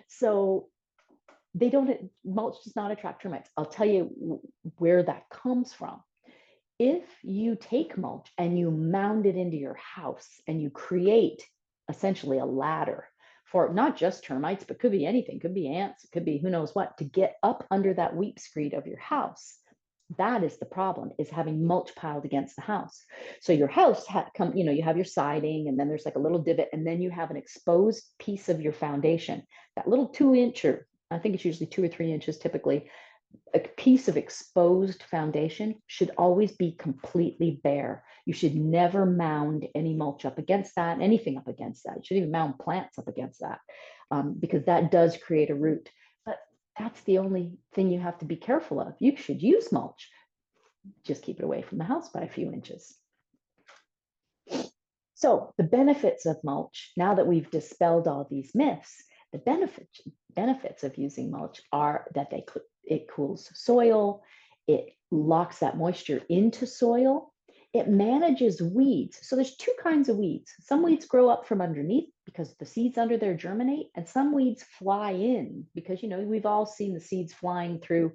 So mulch does not attract termites. I'll tell you where that comes from. If you take mulch and you mound it into your house and you create essentially a ladder for not just termites, but could be anything, could be ants, it could be who knows what, to get up under that weep screed of your house, That is the problem, is having mulch piled against the house. So your house you have your siding, and then there's like a little divot, and then you have an exposed piece of your foundation. That little 2 inch, or I think it's usually 2 or 3 inches typically, a piece of exposed foundation should always be completely bare. You should never mound any mulch up against that, anything up against that. You shouldn't even mound plants up against that, because that does create a root. But that's the only thing you have to be careful of. You should use mulch, just keep it away from the house by a few inches. So the benefits of mulch, now that we've dispelled all these myths, the benefits of using mulch are that it cools soil, it locks that moisture into soil, it manages weeds. So there's two kinds of weeds. Some weeds grow up from underneath because the seeds under there germinate, and some weeds fly in because we've all seen the seeds flying through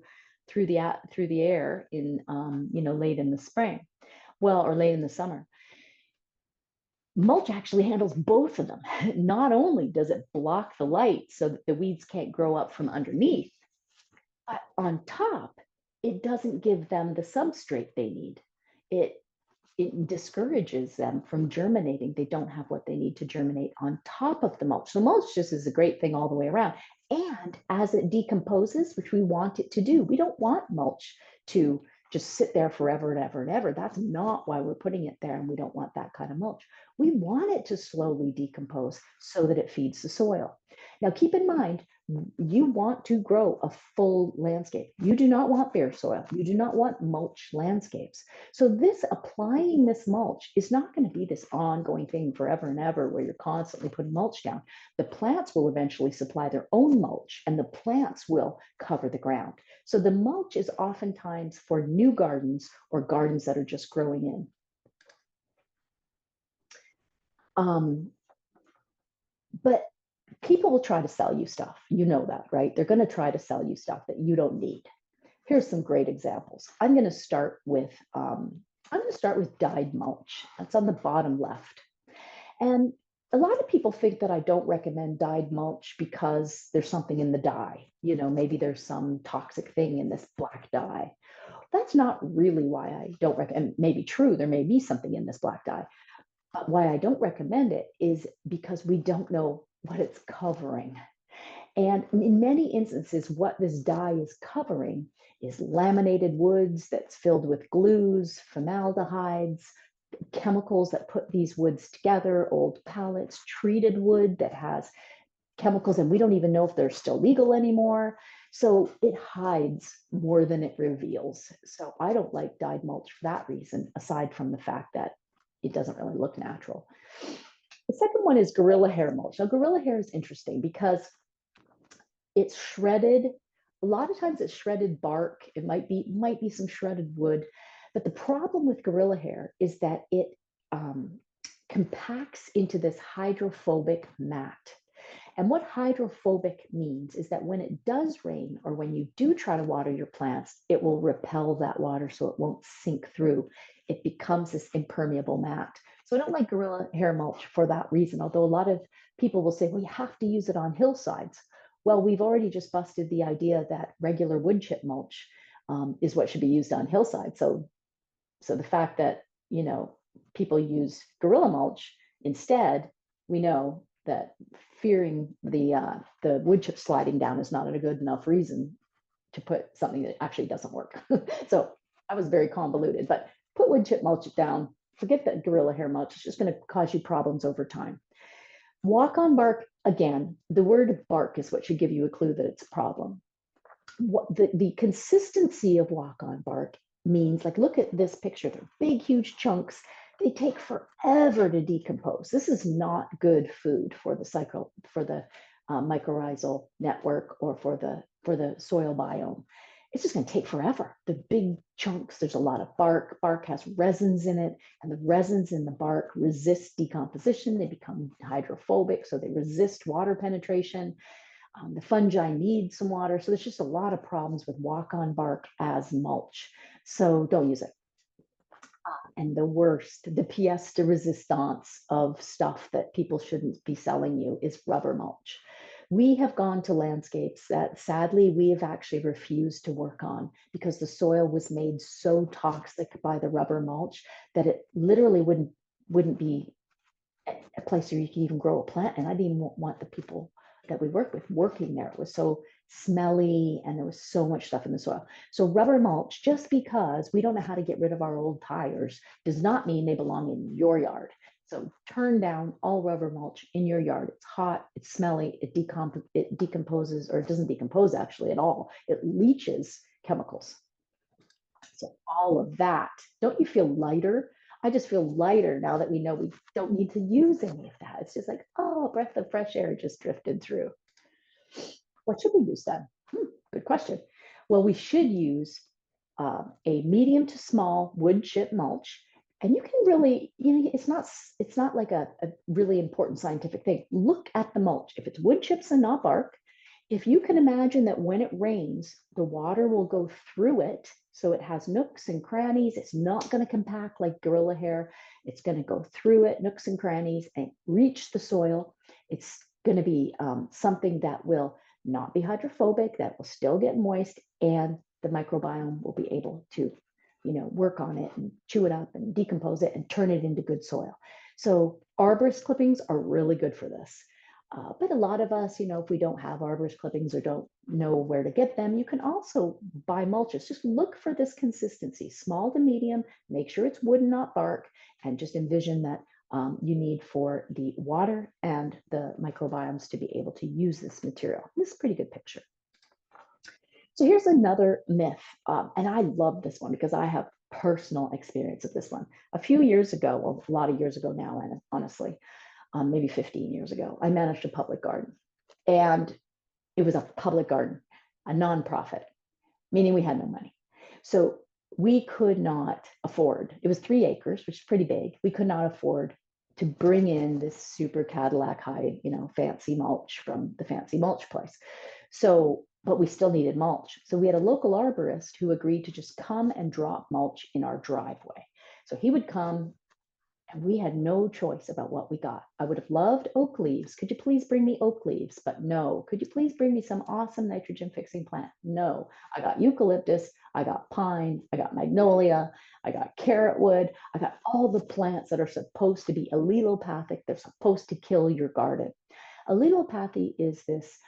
the air in late in the spring, or late in the summer. Mulch actually handles both of them. Not only does it block the light so that the weeds can't grow up from underneath, but on top, it doesn't give them the substrate they need. It discourages them from germinating. They don't have what they need to germinate on top of the mulch. So mulch just is a great thing all the way around. And as it decomposes, which we want it to do, we don't want mulch to just sit there forever and ever and ever. That's not why we're putting it there, and we don't want that kind of mulch. We want it to slowly decompose so that it feeds the soil. Now, keep in mind, you want to grow a full landscape. You do not want bare soil. You do not want mulch landscapes. So applying this mulch is not going to be this ongoing thing forever and ever where you're constantly putting mulch down. The plants will eventually supply their own mulch, and the plants will cover the ground. So the mulch is oftentimes for new gardens or gardens that are just growing in. But people will try to sell you stuff. You know that, right? They're going to try to sell you stuff that you don't need. Here's some great examples. I'm going to start with dyed mulch. That's on the bottom left. And a lot of people think that I don't recommend dyed mulch because there's something in the dye. Maybe there's some toxic thing in this black dye. That's not really why I don't recommend. Maybe true, there may be something in this black dye. But why I don't recommend it is because we don't know what it's covering. And in many instances, what this dye is covering is laminated woods that's filled with glues, formaldehydes, chemicals that put these woods together, old pallets, treated wood that has chemicals, and we don't even know if they're still legal anymore. So it hides more than it reveals. So I don't like dyed mulch for that reason, aside from the fact that it doesn't really look natural. The second one is gorilla hair mulch. Now, gorilla hair is interesting because it's shredded. A lot of times it's shredded bark. It might be some shredded wood. But the problem with gorilla hair is that it compacts into this hydrophobic mat. And what hydrophobic means is that when it does rain or when you do try to water your plants, it will repel that water so it won't sink through. It becomes this impermeable mat. So I don't like gorilla hair mulch for that reason, although a lot of people will say, well, you have to use it on hillsides. Well, we've already just busted the idea that regular wood chip mulch is what should be used on hillsides. So the fact that, people use gorilla mulch instead, we know that fearing the wood chip sliding down is not a good enough reason to put something that actually doesn't work. So I was very convoluted, but put wood chip mulch down, forget that gorilla hair mulch. It's just going to cause you problems over time. Walk on bark, again, the word bark is what should give you a clue that it's a problem. The consistency of walk on bark means, like, look at this picture. They're big, huge chunks. They take forever to decompose. This is not good food for the mycorrhizal network or for the soil biome. It's just going to take forever. The big chunks, there's a lot of bark. Bark has resins in it, and the resins in the bark resist decomposition. They become hydrophobic, so they resist water penetration. The fungi need some water. So there's just a lot of problems with walk-on bark as mulch. So don't use it. And the worst, the pièce de résistance of stuff that people shouldn't be selling you is rubber mulch. We have gone to landscapes that sadly we have actually refused to work on because the soil was made so toxic by the rubber mulch that it literally wouldn't be a place where you could even grow a plant. And I didn't even want the people that we work with working there. It was so smelly and there was so much stuff in the soil. So rubber mulch, just because we don't know how to get rid of our old tires, does not mean they belong in your yard. So turn down all rubber mulch in your yard. It's hot, it's smelly, it decomposes, or it doesn't decompose actually at all. It leaches chemicals. So all of that, don't you feel lighter? I just feel lighter now that we know we don't need to use any of that. It's just like, oh, a breath of fresh air just drifted through. What should we use then? Good question. Well, we should use a medium to small wood chip mulch. And you can really, it's not like a really important scientific thing. Look at the mulch. If it's wood chips and not bark, if you can imagine that when it rains, the water will go through it. So it has nooks and crannies. It's not going to compact like gorilla hair. It's going to go through it, nooks and crannies, and reach the soil. It's going to be something that will not be hydrophobic, that will still get moist, and the microbiome will be able to, work on it and chew it up and decompose it and turn it into good soil. So arborist clippings are really good for this. But a lot of us, if we don't have arborist clippings or don't know where to get them, you can also buy mulches. Just look for this consistency, small to medium, make sure it's wood and not bark, and just envision that you need for the water and the microbiomes to be able to use this material. This is a pretty good picture. So here's another myth, and I love this one because I have personal experience of this one. A few years ago, well, a lot of years ago now, and honestly, maybe 15 years ago, I managed a public garden. And it was a public garden, a nonprofit, meaning we had no money. So we could not afford, it was 3 acres, which is pretty big. We could not afford to bring in this super Cadillac high, fancy mulch from the fancy mulch place. So, but we still needed mulch. So we had a local arborist who agreed to just come and drop mulch in our driveway. So he would come, and we had no choice about what we got. I would have loved oak leaves. Could you please bring me oak leaves? But no. Could you please bring me some awesome nitrogen fixing plant? No. I got eucalyptus. I got pine. I got magnolia. I got carrot wood. I got all the plants that are supposed to be allelopathic. They're supposed to kill your garden. Allelopathy is this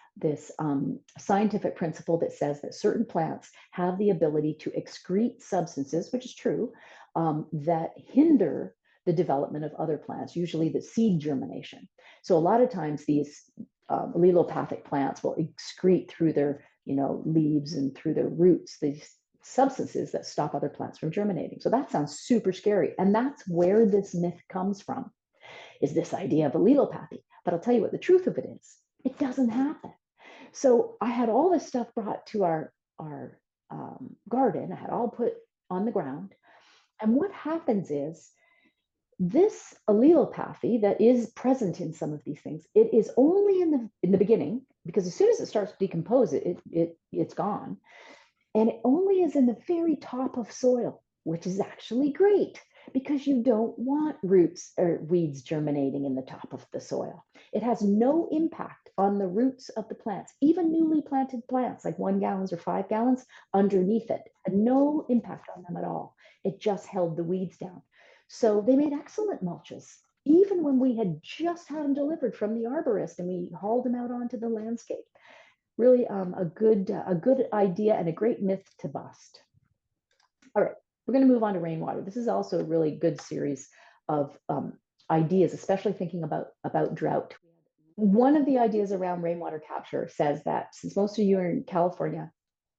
scientific principle that says that certain plants have the ability to excrete substances, which is true, that hinder the development of other plants, usually the seed germination. So a lot of times these allelopathic plants will excrete through their leaves and through their roots these substances that stop other plants from germinating. So that sounds super scary. And that's where this myth comes from, is this idea of allelopathy. But I'll tell you what the truth of it is. It doesn't happen. So I had all this stuff brought to our garden. I had all put on the ground. And what happens is, this allelopathy that is present in some of these things, it is only in the beginning, because as soon as it starts to decompose, it's gone. And it only is in the very top of soil, which is actually great because you don't want roots or weeds germinating in the top of the soil. It has no impact on the roots of the plants, even newly planted plants like 1 gallons or 5 gallons underneath it, and no impact on them at all. It just held the weeds down. So they made excellent mulches, even when we had just had them delivered from the arborist and we hauled them out onto the landscape. Really a good idea and a great myth to bust. All right, we're going to move on to rainwater. This is also a really good series of ideas, especially thinking about drought. One of the ideas around rainwater capture says that since most of you are in California,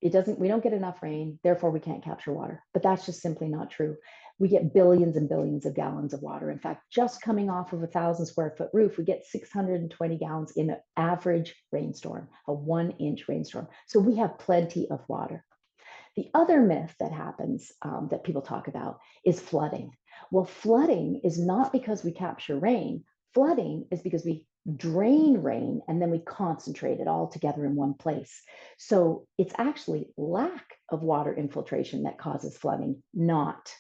we don't get enough rain, therefore we can't capture water. But that's just simply not true. We get billions and billions of gallons of water. In fact, just coming off of a 1,000-square-foot roof, we get 620 gallons in an average rainstorm, a 1-inch rainstorm. So we have plenty of water. The other myth that happens that people talk about is flooding. Well, flooding is not because we capture rain. Flooding is because we drain rain and then we concentrate it all together in one place. So it's actually lack of water infiltration that causes flooding, not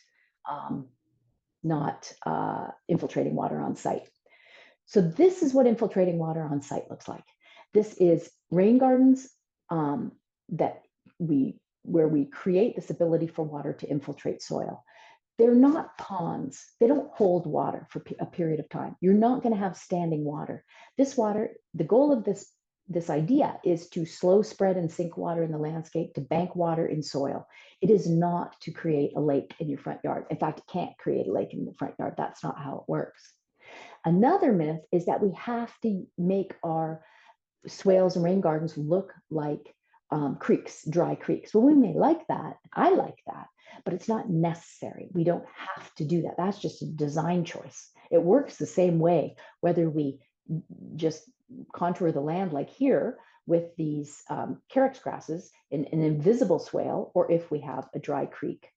infiltrating water on site. So this is what infiltrating water on site looks like. This is rain gardens that where we create this ability for water to infiltrate soil. They're not ponds. They don't hold water for a period of time. You're not going to have standing water. This water, the goal of this idea is to slow spread and sink water in the landscape, to bank water in soil. It is not to create a lake in your front yard. In fact, it can't create a lake in the front yard. That's not how it works. Another myth is that we have to make our swales and rain gardens look like creeks, dry creeks. Well, we may like that. I like that, but it's not necessary. We don't have to do that. That's just a design choice. It works the same way, whether we just contour the land like here with these carex grasses in an invisible swale, or if we have a dry creek.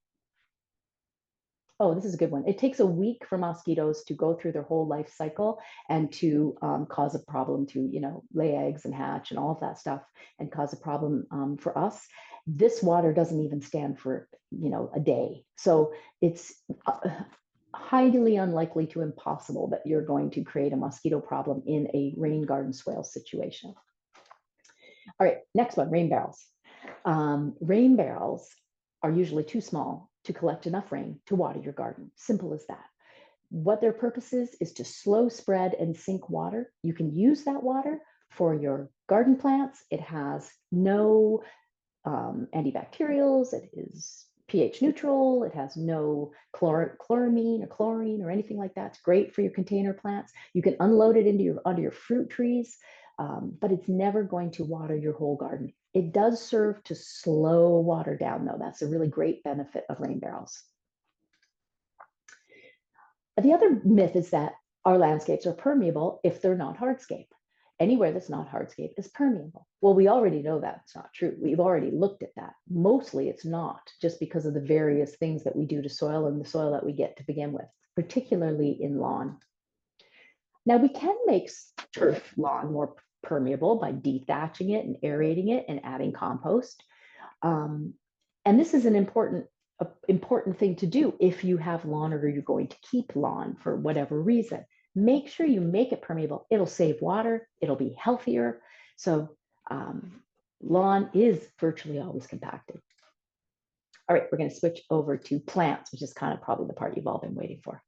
Oh, this is a good one. It takes a week for mosquitoes to go through their whole life cycle and to cause a problem to, lay eggs and hatch and all of that stuff and cause a problem for us. This water doesn't even stand for, a day. So it's highly unlikely to impossible that you're going to create a mosquito problem in a rain garden swale situation. All right, next one, rain barrels. Rain barrels are usually too small to collect enough rain to water your garden. Simple as that. What their purpose is to slow spread and sink water. You can use that water for your garden plants. It has no antibacterials. It is pH neutral. It has no chloramine or chlorine or anything like that. It's great for your container plants. You can unload it onto your fruit trees, but it's never going to water your whole garden. It does serve to slow water down, though. That's a really great benefit of rain barrels. The other myth is that our landscapes are permeable if they're not hardscape. Anywhere that's not hardscape is permeable. Well, we already know that's not true. We've already looked at that. Mostly it's not, just because of the various things that we do to soil and the soil that we get to begin with, particularly in lawn. Now, we can make turf lawn more permeable by dethatching it and aerating it and adding compost. And this is an important thing to do if you have lawn or you're going to keep lawn for whatever reason. Make sure you make it permeable. It'll save water. It'll be healthier. So lawn is virtually always compacted. All right, we're going to switch over to plants, which is kind of probably the part you've all been waiting for.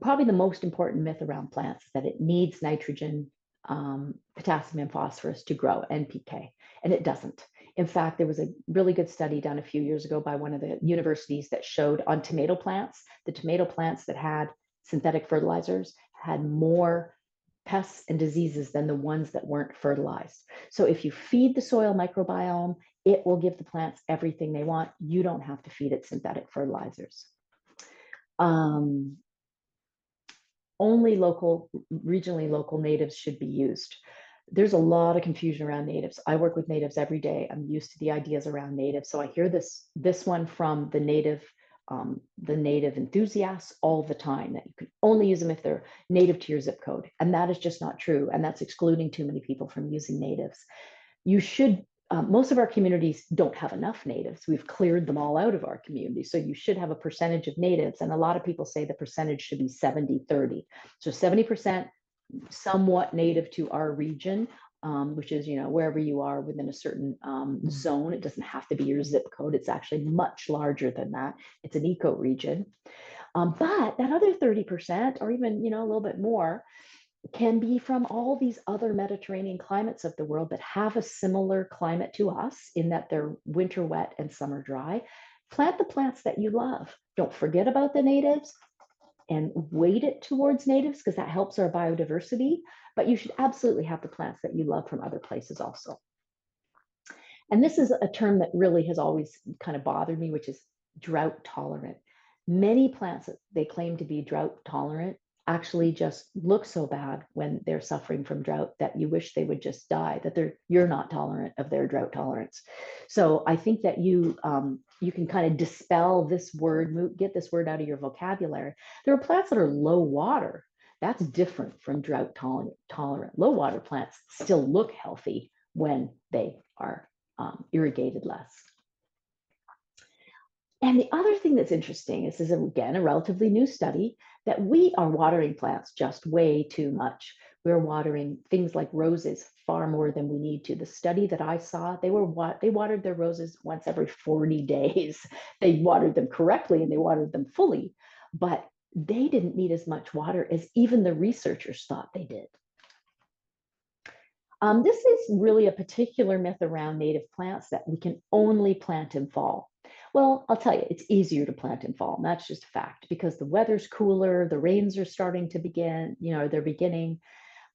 Probably the most important myth around plants is that it needs nitrogen, potassium, and phosphorus to grow, NPK, and it doesn't. In fact, there was a really good study done a few years ago by one of the universities that showed on tomato plants, the tomato plants that had synthetic fertilizers had more pests and diseases than the ones that weren't fertilized. So if you feed the soil microbiome, it will give the plants everything they want. You don't have to feed it synthetic fertilizers. Only regionally local natives should be used. There's a lot of confusion around natives. I work with natives every day. I'm used to the ideas around natives. So I hear this one from the native enthusiasts all the time, that you can only use them if they're native to your zip code. And that is just not true. And that's excluding too many people from using natives. You should, most of our communities don't have enough natives. We've cleared them all out of our community. So you should have a percentage of natives. And a lot of people say the percentage should be 70-30. So 70% somewhat native to our region, which is, wherever you are within a certain zone. It doesn't have to be your zip code. It's actually much larger than that. It's an ecoregion. But that other 30%, or even, a little bit more, can be from all these other Mediterranean climates of the world that have a similar climate to us, in that they're winter wet and summer dry. Plant the plants that you love. Don't forget about the natives and weight it towards natives, because that helps our biodiversity. But you should absolutely have the plants that you love from other places also. And this is a term that really has always kind of bothered me, which is drought tolerant. Many plants that they claim to be drought tolerant actually just look so bad when they're suffering from drought that you wish they would just die, that you're not tolerant of their drought tolerance. So I think that you can kind of dispel this word, get this word out of your vocabulary. There are plants that are low water. That's different from drought tolerant. Low water plants still look healthy when they are irrigated less. And the other thing that's interesting is again, a relatively new study, that we are watering plants just way too much. we're watering things like roses far more than we need to. The study that I saw, they watered their roses once every 40 days. They watered them correctly and they watered them fully, but they didn't need as much water as even the researchers thought they did. This is really a particular myth around native plants that we can only plant in fall. Well, I'll tell you, it's easier to plant in fall, and that's just a fact because the weather's cooler, the rains are starting to begin, they're beginning.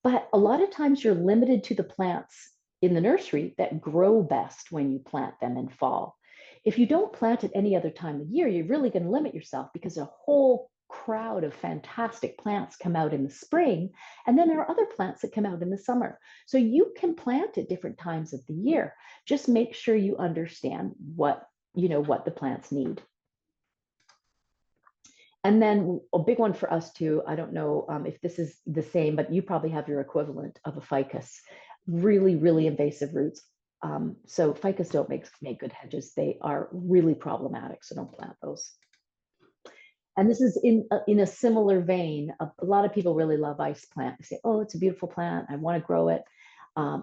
But a lot of times you're limited to the plants in the nursery that grow best when you plant them in fall. If you don't plant it any other time of year, you're really going to limit yourself because a whole crowd of fantastic plants come out in the spring, and then there are other plants that come out in the summer. So you can plant at different times of the year. Just make sure you understand what the plants need. And then a big one for us too, I don't know if this is the same, but you probably have your equivalent of a ficus. Really, really invasive roots. So ficus don't make good hedges. They are really problematic, so don't plant those. And this is in a similar vein. A lot of people really love ice plant. They say, oh, it's a beautiful plant. I want to grow it.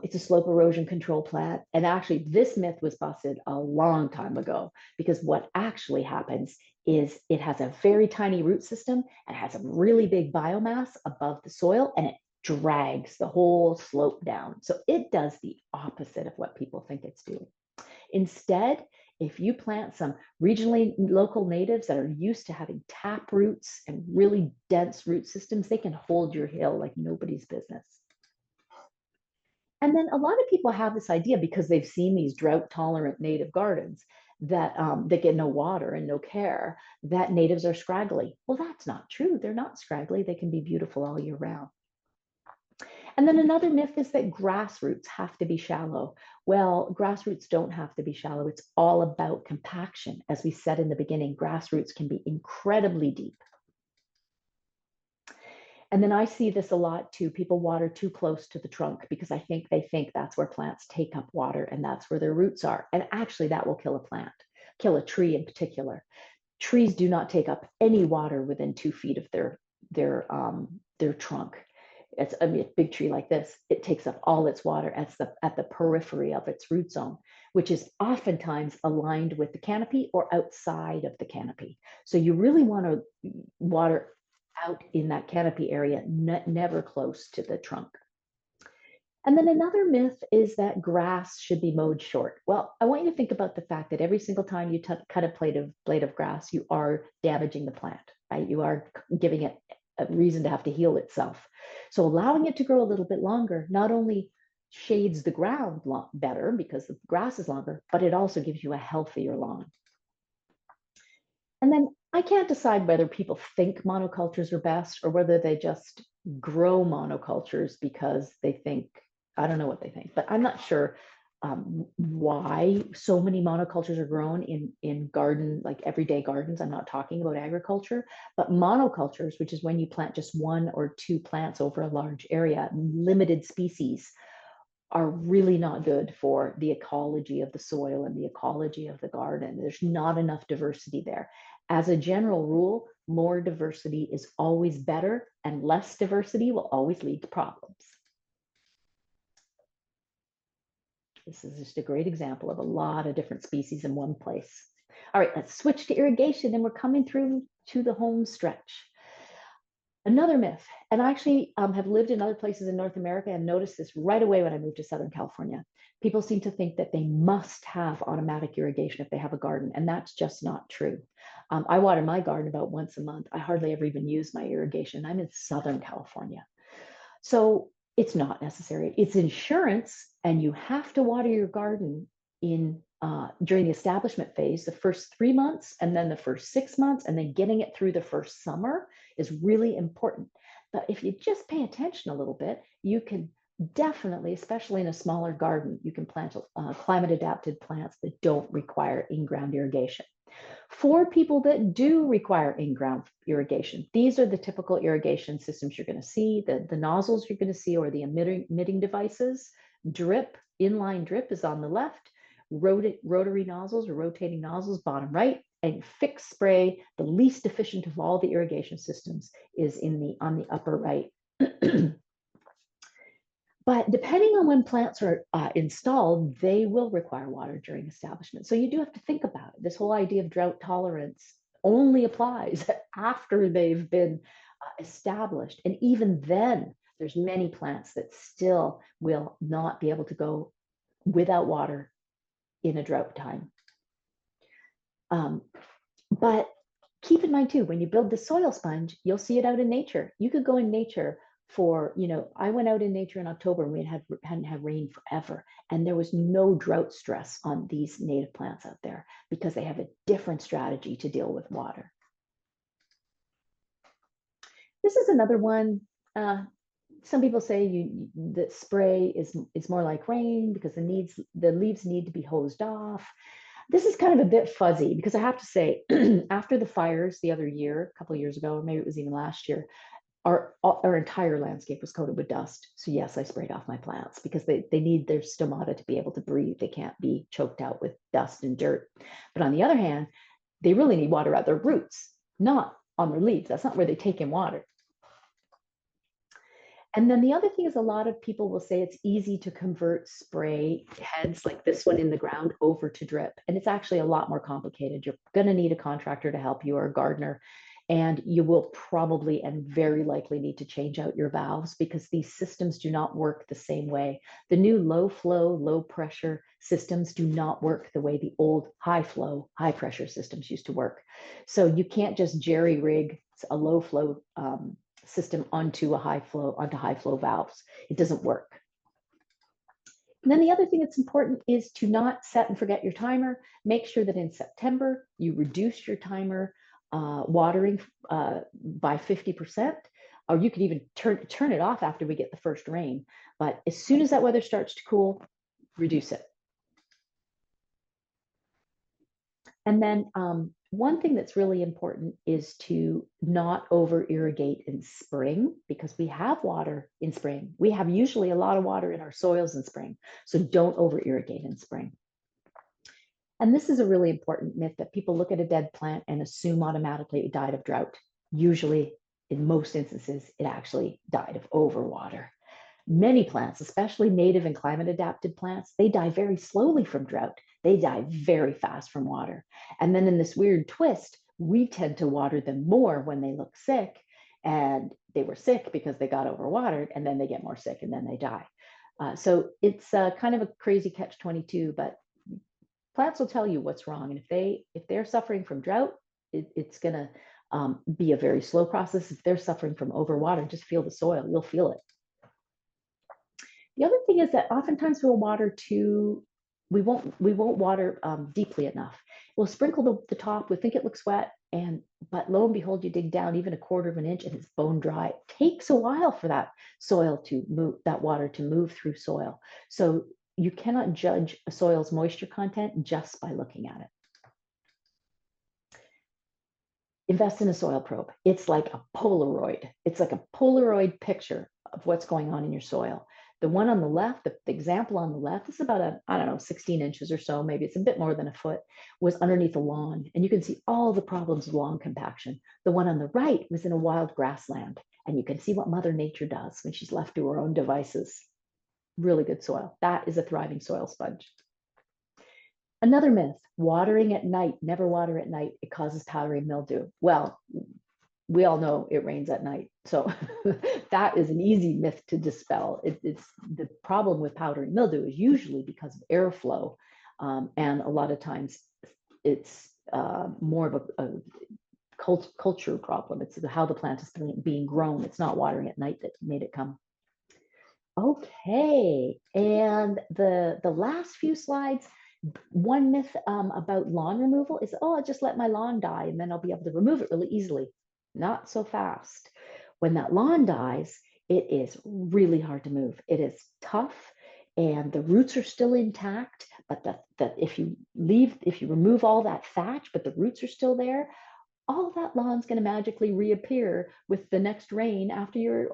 It's a slope erosion control plant. And actually, this myth was busted a long time ago because what actually happens is it has a very tiny root system and has a really big biomass above the soil, and it drags the whole slope down. So it does the opposite of what people think it's doing. Instead, if you plant some regionally local natives that are used to having tap roots and really dense root systems, they can hold your hill like nobody's business. And then a lot of people have this idea because they've seen these drought tolerant native gardens that get no water and no care, that natives are scraggly. Well, that's not true. They're not scraggly. They can be beautiful all year round. And then another myth is that grassroots have to be shallow. Well, grassroots don't have to be shallow. It's all about compaction. As we said in the beginning, grassroots can be incredibly deep. And then I see this a lot too. People water too close to the trunk because they think that's where plants take up water and that's where their roots are. And actually, that will kill a plant, kill a tree in particular. Trees do not take up any water within 2 feet of their trunk. A big tree like this, it takes up all its water at the periphery of its root zone, which is oftentimes aligned with the canopy or outside of the canopy. So you really want to water out in that canopy area, never close to the trunk. And then another myth is that grass should be mowed short. Well, I want you to think about the fact that every single time you cut a blade of grass, you are damaging the plant, right? You are giving it a reason to have to heal itself. So allowing it to grow a little bit longer not only shades the ground better because the grass is longer, but it also gives you a healthier lawn. And then I can't decide whether people think monocultures are best or whether they just grow monocultures because they think, I don't know what they think, but I'm not sure why so many monocultures are grown in garden, like everyday gardens. I'm not talking about agriculture, but monocultures, which is when you plant just 1 or 2 plants over a large area, limited species, are really not good for the ecology of the soil and the ecology of the garden. There's not enough diversity there. As a general rule, more diversity is always better, and less diversity will always lead to problems. This is just a great example of a lot of different species in one place. All right, let's switch to irrigation, and we're coming through to the home stretch. Another myth, and I actually have lived in other places in North America and noticed this right away when I moved to Southern California. People seem to think that they must have automatic irrigation if they have a garden, and that's just not true. I water my garden about once a month. I hardly ever even use my irrigation. I'm in Southern California. So it's not necessary. It's insurance, and you have to water your garden during the establishment phase, the first 3 months, and then the first 6 months, and then getting it through the first summer is really important. But if you just pay attention a little bit, you can definitely, especially in a smaller garden, you can plant climate adapted plants that don't require in-ground irrigation. For people that do require in-ground irrigation, these are the typical irrigation systems you're going to see. The nozzles you're going to see or the emitting devices. Drip, inline drip is on the left. Rotary nozzles or rotating nozzles, bottom right, and fixed spray, the least efficient of all the irrigation systems, is on the upper right. But depending on when plants are installed, they will require water during establishment. So you do have to think about it. This whole idea of drought tolerance only applies after they've been established. And even then, there's many plants that still will not be able to go without water in a drought time. But keep in mind too, when you build the soil sponge, you'll see it out in nature. You could go in nature for, I went out in nature in October and hadn't had rain forever. And there was no drought stress on these native plants out there because they have a different strategy to deal with water. This is another one. Some people say that spray is more like rain because the leaves need to be hosed off. This is kind of a bit fuzzy because I have to say, after the fires the other year, a couple of years ago, or maybe it was even last year, our entire landscape was coated with dust. So yes, I sprayed off my plants because they need their stomata to be able to breathe. They can't be choked out with dust and dirt. But on the other hand, they really need water at their roots, not on their leaves. That's not where they take in water. And then the other thing is a lot of people will say it's easy to convert spray heads like this one in the ground over to drip. And it's actually a lot more complicated. You're going to need a contractor to help you or a gardener. And you will probably and very likely need to change out your valves because these systems do not work the same way. The new low flow, low pressure systems do not work the way the old high flow, high pressure systems used to work. So you can't just jerry rig a low flow system onto high flow valves. It doesn't work. And then the other thing that's important is to not set and forget your timer. Make sure that in September you reduce your timer watering by 50%, or you could even turn it off after we get the first rain. But as soon as that weather starts to cool, reduce it. And then one thing that's really important is to not over irrigate in spring because we have water in spring. We have usually a lot of water in our soils in spring. So don't over irrigate in spring. And this is a really important myth that people look at a dead plant and assume automatically it died of drought. Usually, in most instances, it actually died of overwater. Many plants, especially native and climate adapted plants, they die very slowly from drought. They die very fast from water. And then in this weird twist, we tend to water them more when they look sick. And they were sick because they got overwatered, and then they get more sick and then they die. So it's kind of a crazy catch-22, but plants will tell you what's wrong. And if they're suffering from drought, it's going to be a very slow process. If they're suffering from overwater, just feel the soil. You'll feel it. The other thing is that oftentimes we'll water we won't water deeply enough. We'll sprinkle the top. We think it looks wet, but lo and behold, you dig down even a quarter of an inch and it's bone dry. It takes a while for that soil to move, that water to move through soil. So you cannot judge a soil's moisture content just by looking at it. Invest in a soil probe. It's like a Polaroid. It's like a Polaroid picture of what's going on in your soil. The one on the left, the example on the left, is about 16 inches or so, maybe it's a bit more than a foot, was underneath a lawn. And you can see all the problems of lawn compaction. The one on the right was in a wild grassland. And you can see what Mother Nature does when she's left to her own devices. Really good soil. That is a thriving soil sponge. Another myth, watering at night, never water at night. It causes powdery mildew. Well, we all know it rains at night. So that is an easy myth to dispel. It's the problem with powdery mildew is usually because of airflow. And a lot of times it's more of a culture problem. It's how the plant is being grown. It's not watering at night that made it come. Okay, and the last few slides, one myth about lawn removal is, oh, I'll just let my lawn die and then I'll be able to remove it really easily. Not so fast. When that lawn dies, it is really hard to move. It is tough and the roots are still intact, but if you remove all that thatch, but the roots are still there, all that lawn's going to magically reappear with the next rain after you're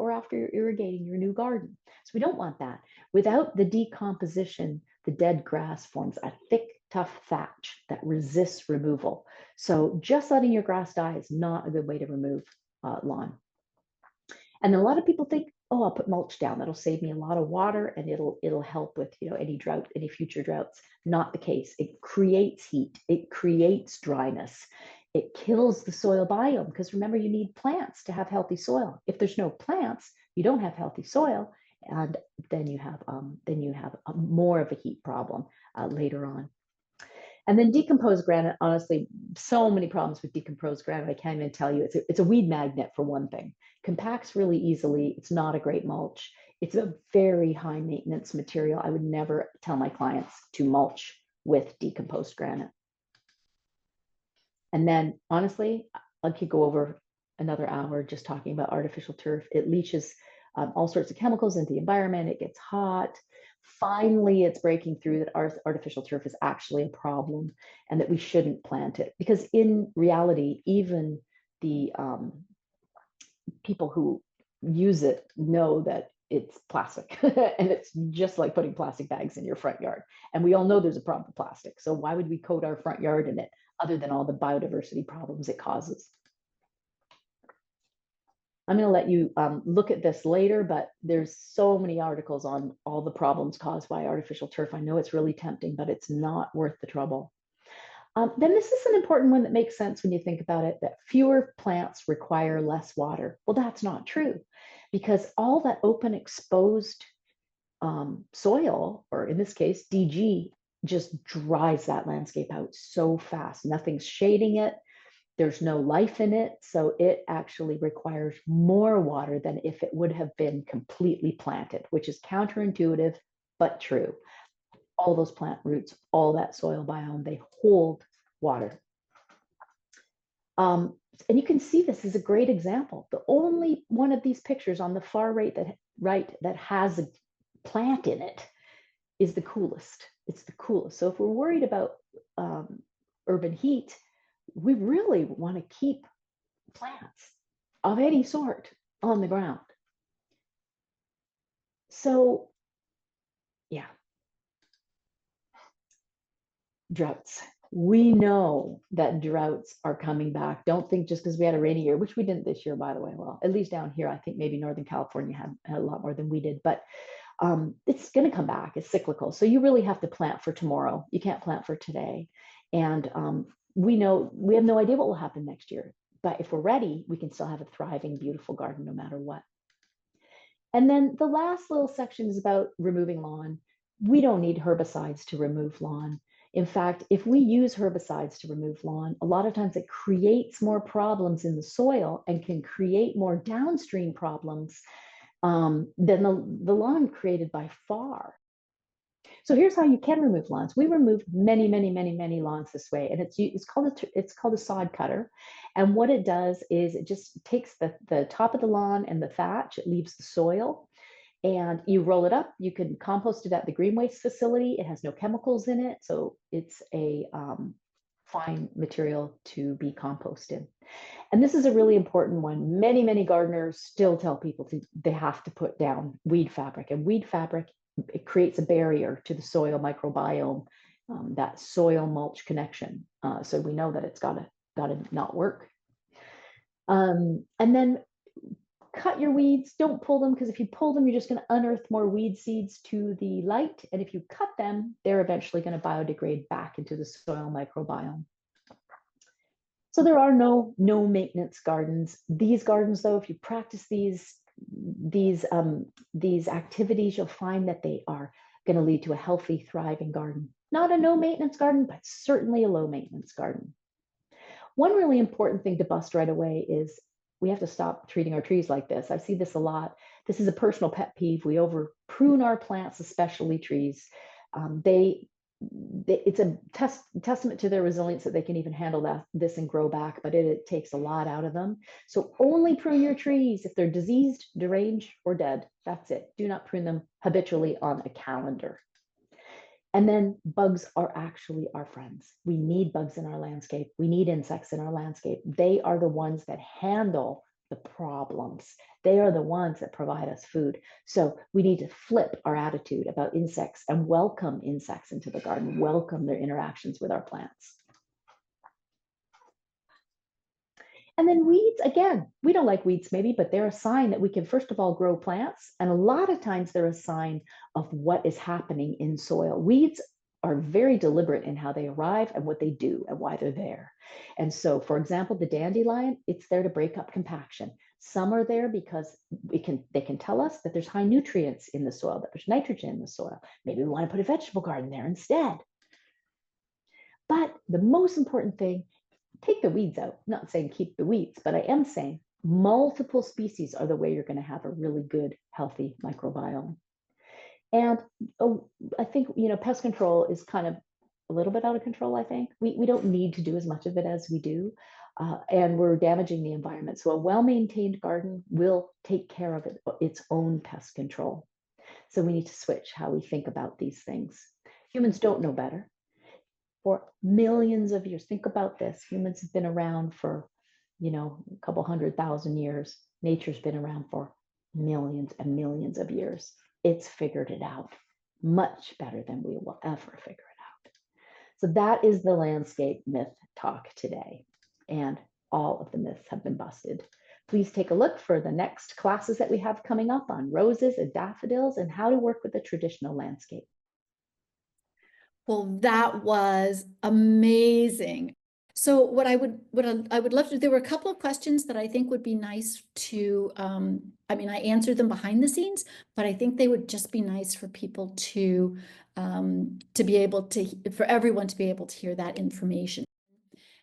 irrigating your new garden. So we don't want that. Without the decomposition, the dead grass forms a thick, tough thatch that resists removal. So just letting your grass die is not a good way to remove lawn. And a lot of people think oh, I'll put mulch down. That'll save me a lot of water and it'll help with, any drought, any future droughts. Not the case. It creates heat. It creates dryness. It kills the soil biome because remember, you need plants to have healthy soil. If there's no plants, you don't have healthy soil, and then you have more of a heat problem later on. And then decomposed granite, honestly, so many problems with decomposed granite. I can't even tell you. It's a weed magnet for one thing. Compacts really easily. It's not a great mulch. It's a very high maintenance material. I would never tell my clients to mulch with decomposed granite. And then honestly, I could go over another hour just talking about artificial turf. It leaches all sorts of chemicals into the environment. It gets hot. Finally, it's breaking through that artificial turf is actually a problem and that we shouldn't plant it. Because in reality, even the people who use it know that it's plastic and it's just like putting plastic bags in your front yard. And we all know there's a problem with plastic. So why would we coat our front yard in it other than all the biodiversity problems it causes? I'm going to let you look at this later, but there's so many articles on all the problems caused by artificial turf. I know it's really tempting, but it's not worth the trouble. Then this is an important one that makes sense when you think about it, that fewer plants require less water. Well, that's not true because all that open exposed soil, or in this case, DG, just dries that landscape out so fast. Nothing's shading it. There's no life in it. So it actually requires more water than if it would have been completely planted, which is counterintuitive, but true. All those plant roots, all that soil biome, they hold water. And you can see this is a great example. The only one of these pictures on the far right that has a plant in it is the coolest. It's the coolest. So if we're worried about urban heat, we really want to keep plants of any sort on the ground. So yeah, droughts. We know that droughts are coming back. Don't think just because we had a rainy year, which we didn't this year, by the way. Well, at least down here, I think maybe Northern California had a lot more than we did, but it's going to come back. It's cyclical. So you really have to plant for tomorrow. You can't plant for today. And we have no idea what will happen next year. But if we're ready, we can still have a thriving, beautiful garden no matter what. And then the last little section is about removing lawn. We don't need herbicides to remove lawn. In fact, if we use herbicides to remove lawn, a lot of times it creates more problems in the soil and can create more downstream problems than the lawn created by far. So here's how you can remove lawns. We remove many, many, many, many lawns this way, and it's called a sod cutter. And what it does is it just takes the top of the lawn and the thatch. It leaves the soil, and you roll it up. You can compost it at the green waste facility. It has no chemicals in it, so it's a fine material to be composted. And this is a really important one. Many, many gardeners still tell people they have to put down weed fabric, and weed fabric, it creates a barrier to the soil microbiome, that soil mulch connection. So we know that it's gotta not work. And then cut your weeds. Don't pull them, because if you pull them, you're just going to unearth more weed seeds to the light. And if you cut them, they're eventually going to biodegrade back into the soil microbiome. So there are no maintenance gardens. These gardens, though, if you practice these activities, you'll find that they are going to lead to a healthy, thriving garden. Not a no maintenance garden, but certainly a low maintenance garden. One really important thing to bust right away is we have to stop treating our trees like this. I see this a lot. This is a personal pet peeve. We over prune our plants, especially trees. It's a testament to their resilience that they can even handle this and grow back, but it takes a lot out of them. So only prune your trees if they're diseased, deranged, or dead. That's it. Do not prune them habitually on a calendar. And then bugs are actually our friends. We need bugs in our landscape. We need insects in our landscape. They are the ones that handle the problems. They are the ones that provide us food. So we need to flip our attitude about insects and welcome insects into the garden, welcome their interactions with our plants. And then weeds, again, we don't like weeds maybe, but they're a sign that we can, first of all, grow plants. And a lot of times they're a sign of what is happening in soil. Weeds are very deliberate in how they arrive and what they do and why they're there. And so, for example, the dandelion, it's there to break up compaction. Some are there because they can tell us that there's high nutrients in the soil, that there's nitrogen in the soil. Maybe we want to put a vegetable garden there instead. But the most important thing, take the weeds out. I'm not saying keep the weeds, but I am saying multiple species are the way you're going to have a really good, healthy microbiome. And I think, pest control is kind of a little bit out of control, I think. We don't need to do as much of it as we do. And we're damaging the environment. So a well-maintained garden will take care of its own pest control. So we need to switch how we think about these things. Humans don't know better. For millions of years, think about this. Humans have been around for, a couple 100,000 years. Nature's been around for millions and millions of years. It's figured it out much better than we will ever figure it out. So that is the landscape myth talk today. And all of the myths have been busted. Please take a look for the next classes that we have coming up on roses and daffodils and how to work with the traditional landscape. Well, that was amazing. So what I would love to, there were a couple of questions that I think would be nice to, I mean, I answered them behind the scenes, but I think they would just be nice for people to be able to, for everyone to be able to hear that information.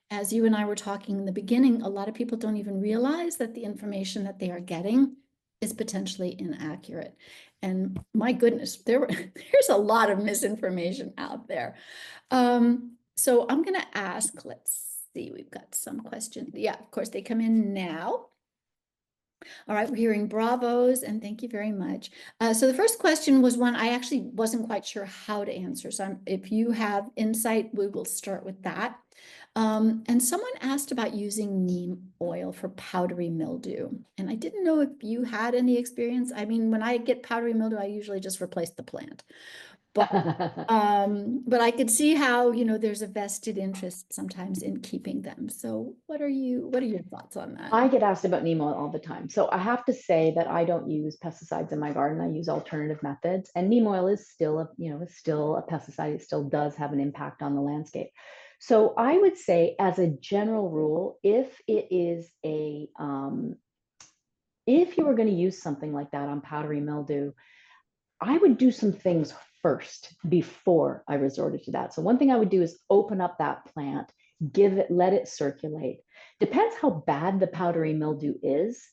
As you and I were talking in the beginning, a lot of people don't even realize that the information that they are getting is potentially inaccurate. And my goodness, there's a lot of misinformation out there. So I'm going to ask, let's see, we've got some questions. Yeah, of course, they come in now. All right, we're hearing bravos and thank you very much. So the first question was one I actually wasn't quite sure how to answer. So if you have insight, we will start with that. And someone asked about using neem oil for powdery mildew. And I didn't know if you had any experience. I mean, when I get powdery mildew, I usually just replace the plant. But I could see how, there's a vested interest sometimes in keeping them. So what are your thoughts on that? I get asked about neem oil all the time. So I have to say that I don't use pesticides in my garden. I use alternative methods. And neem oil is still is still a pesticide. It still does have an impact on the landscape. So I would say, as a general rule, if it is if you were going to use something like that on powdery mildew, I would do some things first before I resorted to that. So one thing I would do is open up that plant, let it circulate. Depends how bad the powdery mildew is,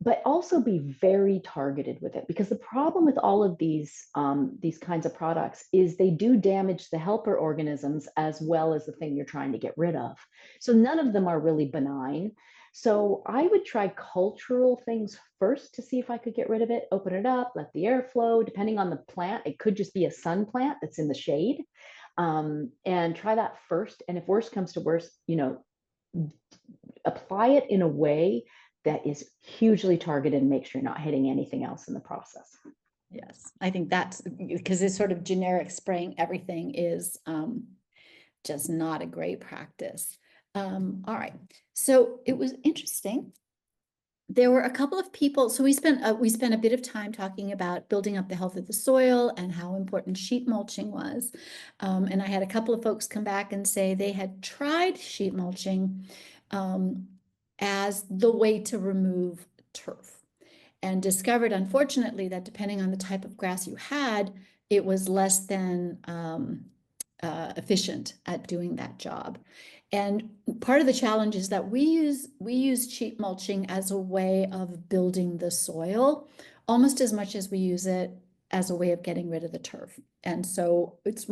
but also be very targeted with it, because the problem with all of these kinds of products is they do damage the helper organisms as well as the thing you're trying to get rid of. So none of them are really benign. So I would try cultural things first to see if I could get rid of it, open it up, let the air flow. Depending on the plant, it could just be a sun plant that's in the shade, and try that first. And if worse comes to worse, apply it in a way that is hugely targeted and make sure you're not hitting anything else in the process. Yes, I think that's because this sort of generic spraying everything is just not a great practice. All right, so it was interesting. There were a couple of people, so we spent a bit of time talking about building up the health of the soil and how important sheet mulching was. And I had a couple of folks come back and say they had tried sheet mulching as the way to remove turf, and discovered, unfortunately, that depending on the type of grass you had, it was less than efficient at doing that job. And part of the challenge is that we use sheet mulching as a way of building the soil almost as much as we use it as a way of getting rid of the turf. And so it's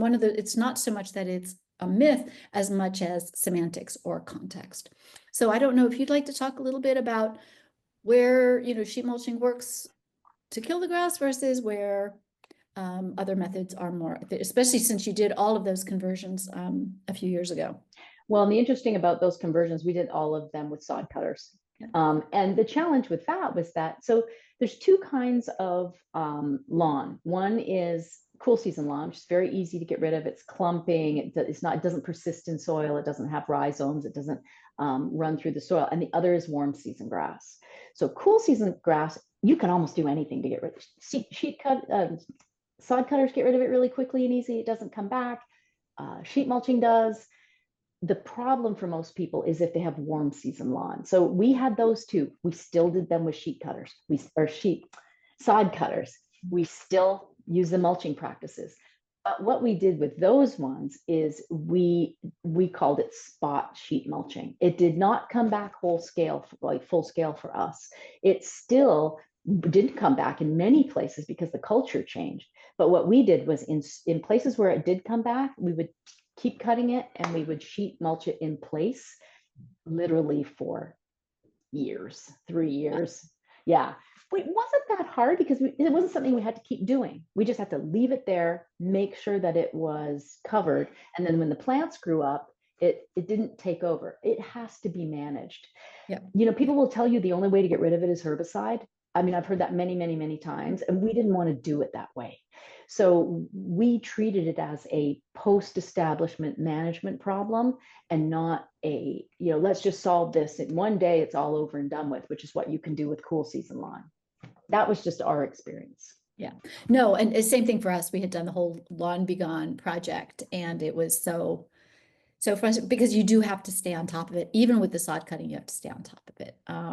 not so much that it's a myth as much as semantics or context. So I don't know if you'd like to talk a little bit about where, sheet mulching works to kill the grass versus where other methods are more, especially since you did all of those conversions a few years ago. Well, and the interesting about those conversions, we did all of them with sod cutters. Yeah. And the challenge with that was that, so there's two kinds of lawn. One is cool season lawn, which is very easy to get rid of. It's clumping. It doesn't persist in soil. It doesn't have rhizomes. It doesn't run through the soil. And the other is warm season grass. So cool season grass, you can almost do anything to get rid of. Sod cutters get rid of it really quickly and easy. It doesn't come back. Sheet mulching does. The problem for most people is if they have warm season lawn. So we had those too. We still did them with sheet cutters. Sod cutters. We still use the mulching practices. But what we did with those ones is we called it spot sheet mulching. It did not come back whole scale, like full scale for us. It still didn't come back in many places because the culture changed. But what we did was in places where it did come back, we would keep cutting it and we would sheet mulch it in place literally for years, 3 years. Yeah. It wasn't that hard because it wasn't something we had to keep doing. We just had to leave it there, make sure that it was covered. And then when the plants grew up, it didn't take over. It has to be managed. Yeah. People will tell you the only way to get rid of it is herbicide. I mean, I've heard that many, many, many times, and we didn't want to do it that way. So we treated it as a post-establishment management problem and not let's just solve this in one day, it's all over and done with, which is what you can do with cool season lawn. That was just our experience. Yeah, no, and the same thing for us. We had done the whole Lawn Be Gone project, and it was so frustrating because you do have to stay on top of it. Even with the sod cutting, you have to stay on top of it. There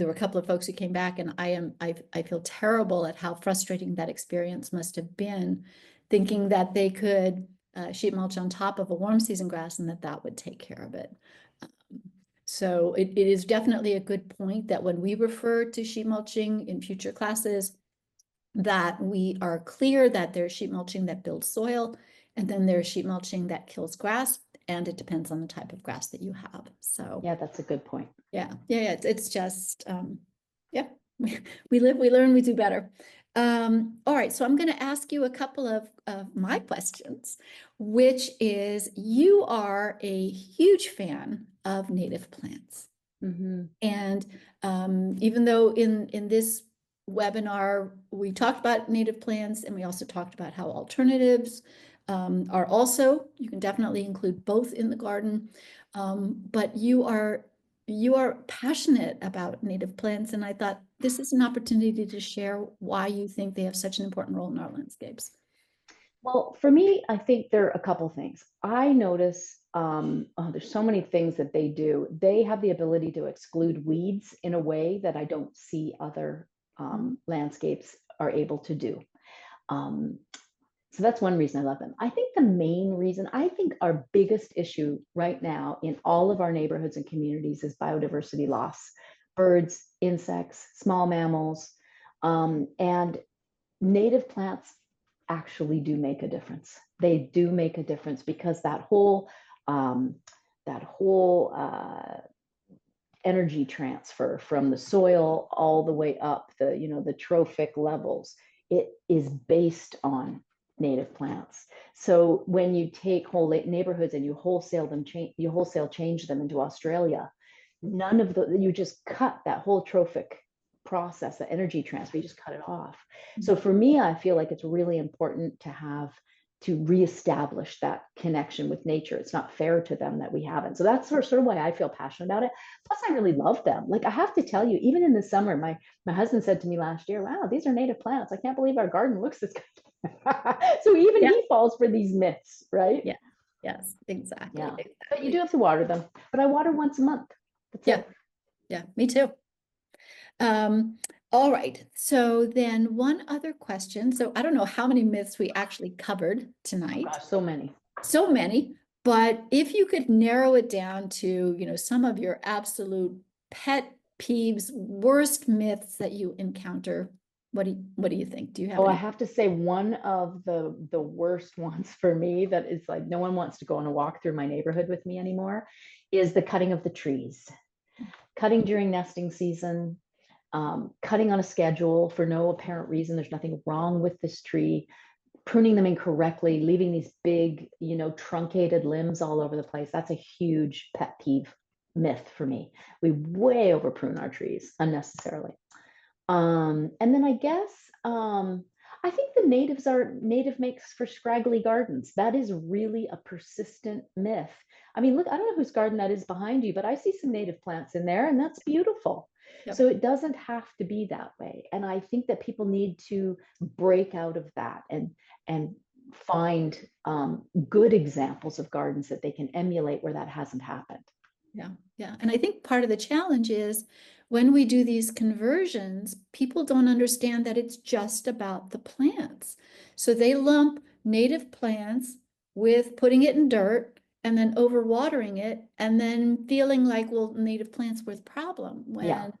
were a couple of folks who came back, and I feel terrible at how frustrating that experience must have been, thinking that they could sheet mulch on top of a warm season grass and that would take care of it. So it is definitely a good point that when we refer to sheet mulching in future classes, that we are clear that there's sheet mulching that builds soil, and then there's sheet mulching that kills grass, and it depends on the type of grass that you have. So yeah, that's a good point. Yeah. It's just yeah, we live, we learn, we do better. All right, so I'm going to ask you a couple of my questions, which is, you are a huge fan of native plants. Mm-hmm. And even though in this webinar, we talked about native plants, and we also talked about how alternatives are also, you can definitely include both in the garden. But you are passionate about native plants, and I thought this is an opportunity to share why you think they have such an important role in our landscapes. Well, for me, I think there are a couple things. I notice there's so many things that they do. They have the ability to exclude weeds in a way that I don't see other landscapes are able to do. So that's one reason I love them. I think the main reason, I think our biggest issue right now in all of our neighborhoods and communities is biodiversity loss. Birds, insects, small mammals, and native plants actually do make a difference. They do make a difference because that whole energy transfer from the soil all the way up the trophic levels, it is based on native plants. So when you take whole neighborhoods and you wholesale change them into Australia, you just cut that whole trophic process, the energy transfer, you just cut it off. So for me, I feel like it's really important to reestablish that connection with nature. It's not fair to them that we haven't. So that's sort of why I feel passionate about it. Plus, I really love them. Like, I have to tell you, even in the summer, my husband said to me last year, "Wow, these are native plants. I can't believe our garden looks this good." So even he falls for these myths, right? Yeah. Yes, exactly. Yeah. Exactly. But you do have to water them. But I water once a month. That's it. Yeah, me too. All right, so then one other question. So I don't know how many myths we actually covered tonight. Oh gosh, so many. So many, but if you could narrow it down to, some of your absolute pet peeves, worst myths that you encounter, what do you think? Do you have I any? have to say, one of the worst ones for me that is like no one wants to go on a walk through my neighborhood with me anymore is the cutting of the trees. Cutting during nesting season, cutting on a schedule for no apparent reason. There's nothing wrong with this tree. Pruning them incorrectly, leaving these big, truncated limbs all over the place. That's a huge pet peeve myth for me. We way over prune our trees unnecessarily. And then I guess I think the natives are native makes for scraggly gardens. That is really a persistent myth. I mean, look, I don't know whose garden that is behind you, but I see some native plants in there, and that's beautiful. Yep. So it doesn't have to be that way. And I think that people need to break out of that and find good examples of gardens that they can emulate where that hasn't happened. Yeah, yeah. And I think part of the challenge is when we do these conversions, people don't understand that it's just about the plants. So they lump native plants with putting it in dirt and then overwatering it and then feeling like, well, native plants were the problem Yeah. when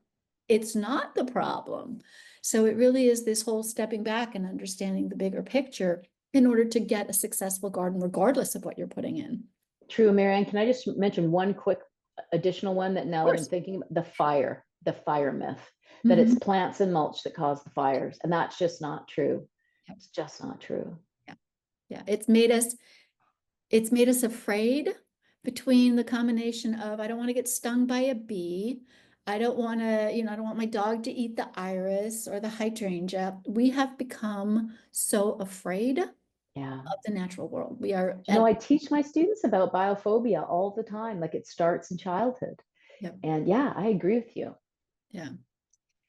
it's not the problem. So it really is this whole stepping back and understanding the bigger picture in order to get a successful garden, regardless of what you're putting in. True, Marianne. Can I just mention one quick additional one that Of now that I'm course. thinking about the fire myth, that it's Mhm. plants and mulch that cause the fires. And that's just not true. Yep. It's just not true. Yeah. Yeah. It's made us afraid between the combination of I don't want to get stung by a bee. I don't want to, I don't want my dog to eat the iris or the hydrangea. We have become so afraid of Yeah. the natural world. We are, You know, and I teach my students about biophobia all the time. Like it starts in childhood. yeah, And yeah, I agree with you. yeah.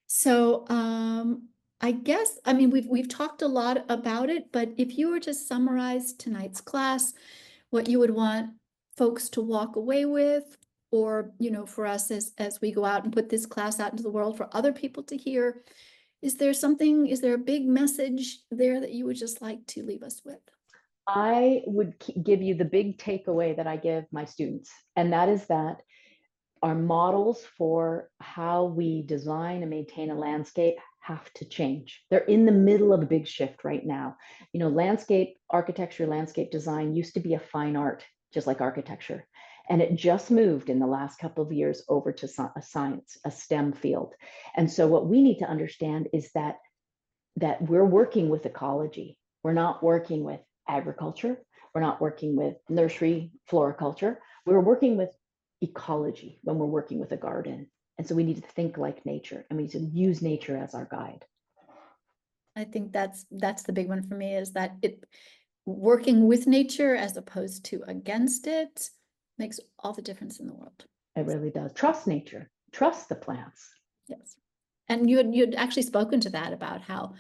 So, I guess, I mean, we've talked a lot about it, but if you were to summarize tonight's class, what you would want folks to walk away with, or, for us as we go out and put this class out into the world for other people to hear, is there a big message there that you would just like to leave us with? I would give you the big takeaway that I give my students, and that is that our models for how we design and maintain a landscape have to change. They're in the middle of a big shift right now. You know, landscape architecture, landscape design used to be a fine art, just like architecture. And it just moved in the last couple of years over to a science, a STEM field. And so what we need to understand is that we're working with ecology. We're not working with agriculture. We're not working with nursery floriculture. We're working with ecology when we're working with a garden. And so we need to think like nature and we need to use nature as our guide. I think that's the big one for me, is that it working with nature as opposed to against it makes all the difference in the world. It really does. Trust nature, trust the plants. Yes. And you'd actually spoken to that about how,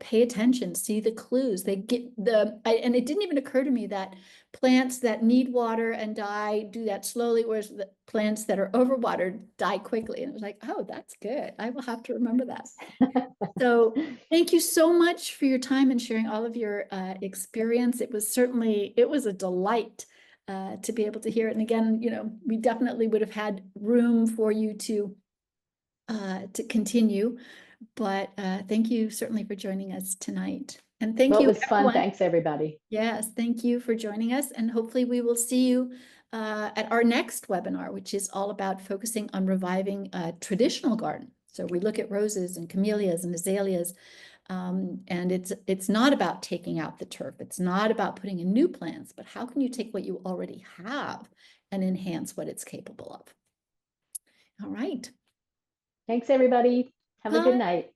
pay attention, see the clues. They get and it didn't even occur to me that plants that need water and die do that slowly, whereas the plants that are overwatered die quickly. And it was like, oh, that's good. I will have to remember that. So thank you so much for your time and sharing all of your experience. It was a delight to be able to hear it. And again, we definitely would have had room for you to continue. But thank you certainly for joining us tonight. And thank Well, it you, was fun. everyone. Thanks, everybody. Yes, thank you for joining us. And hopefully we will see you at our next webinar, which is all about focusing on reviving a traditional garden. So we look at roses and camellias and azaleas. And it's not about taking out the turf. It's not about putting in new plants, but how can you take what you already have and enhance what it's capable of? All right. Thanks, everybody. Have a good Bye. night.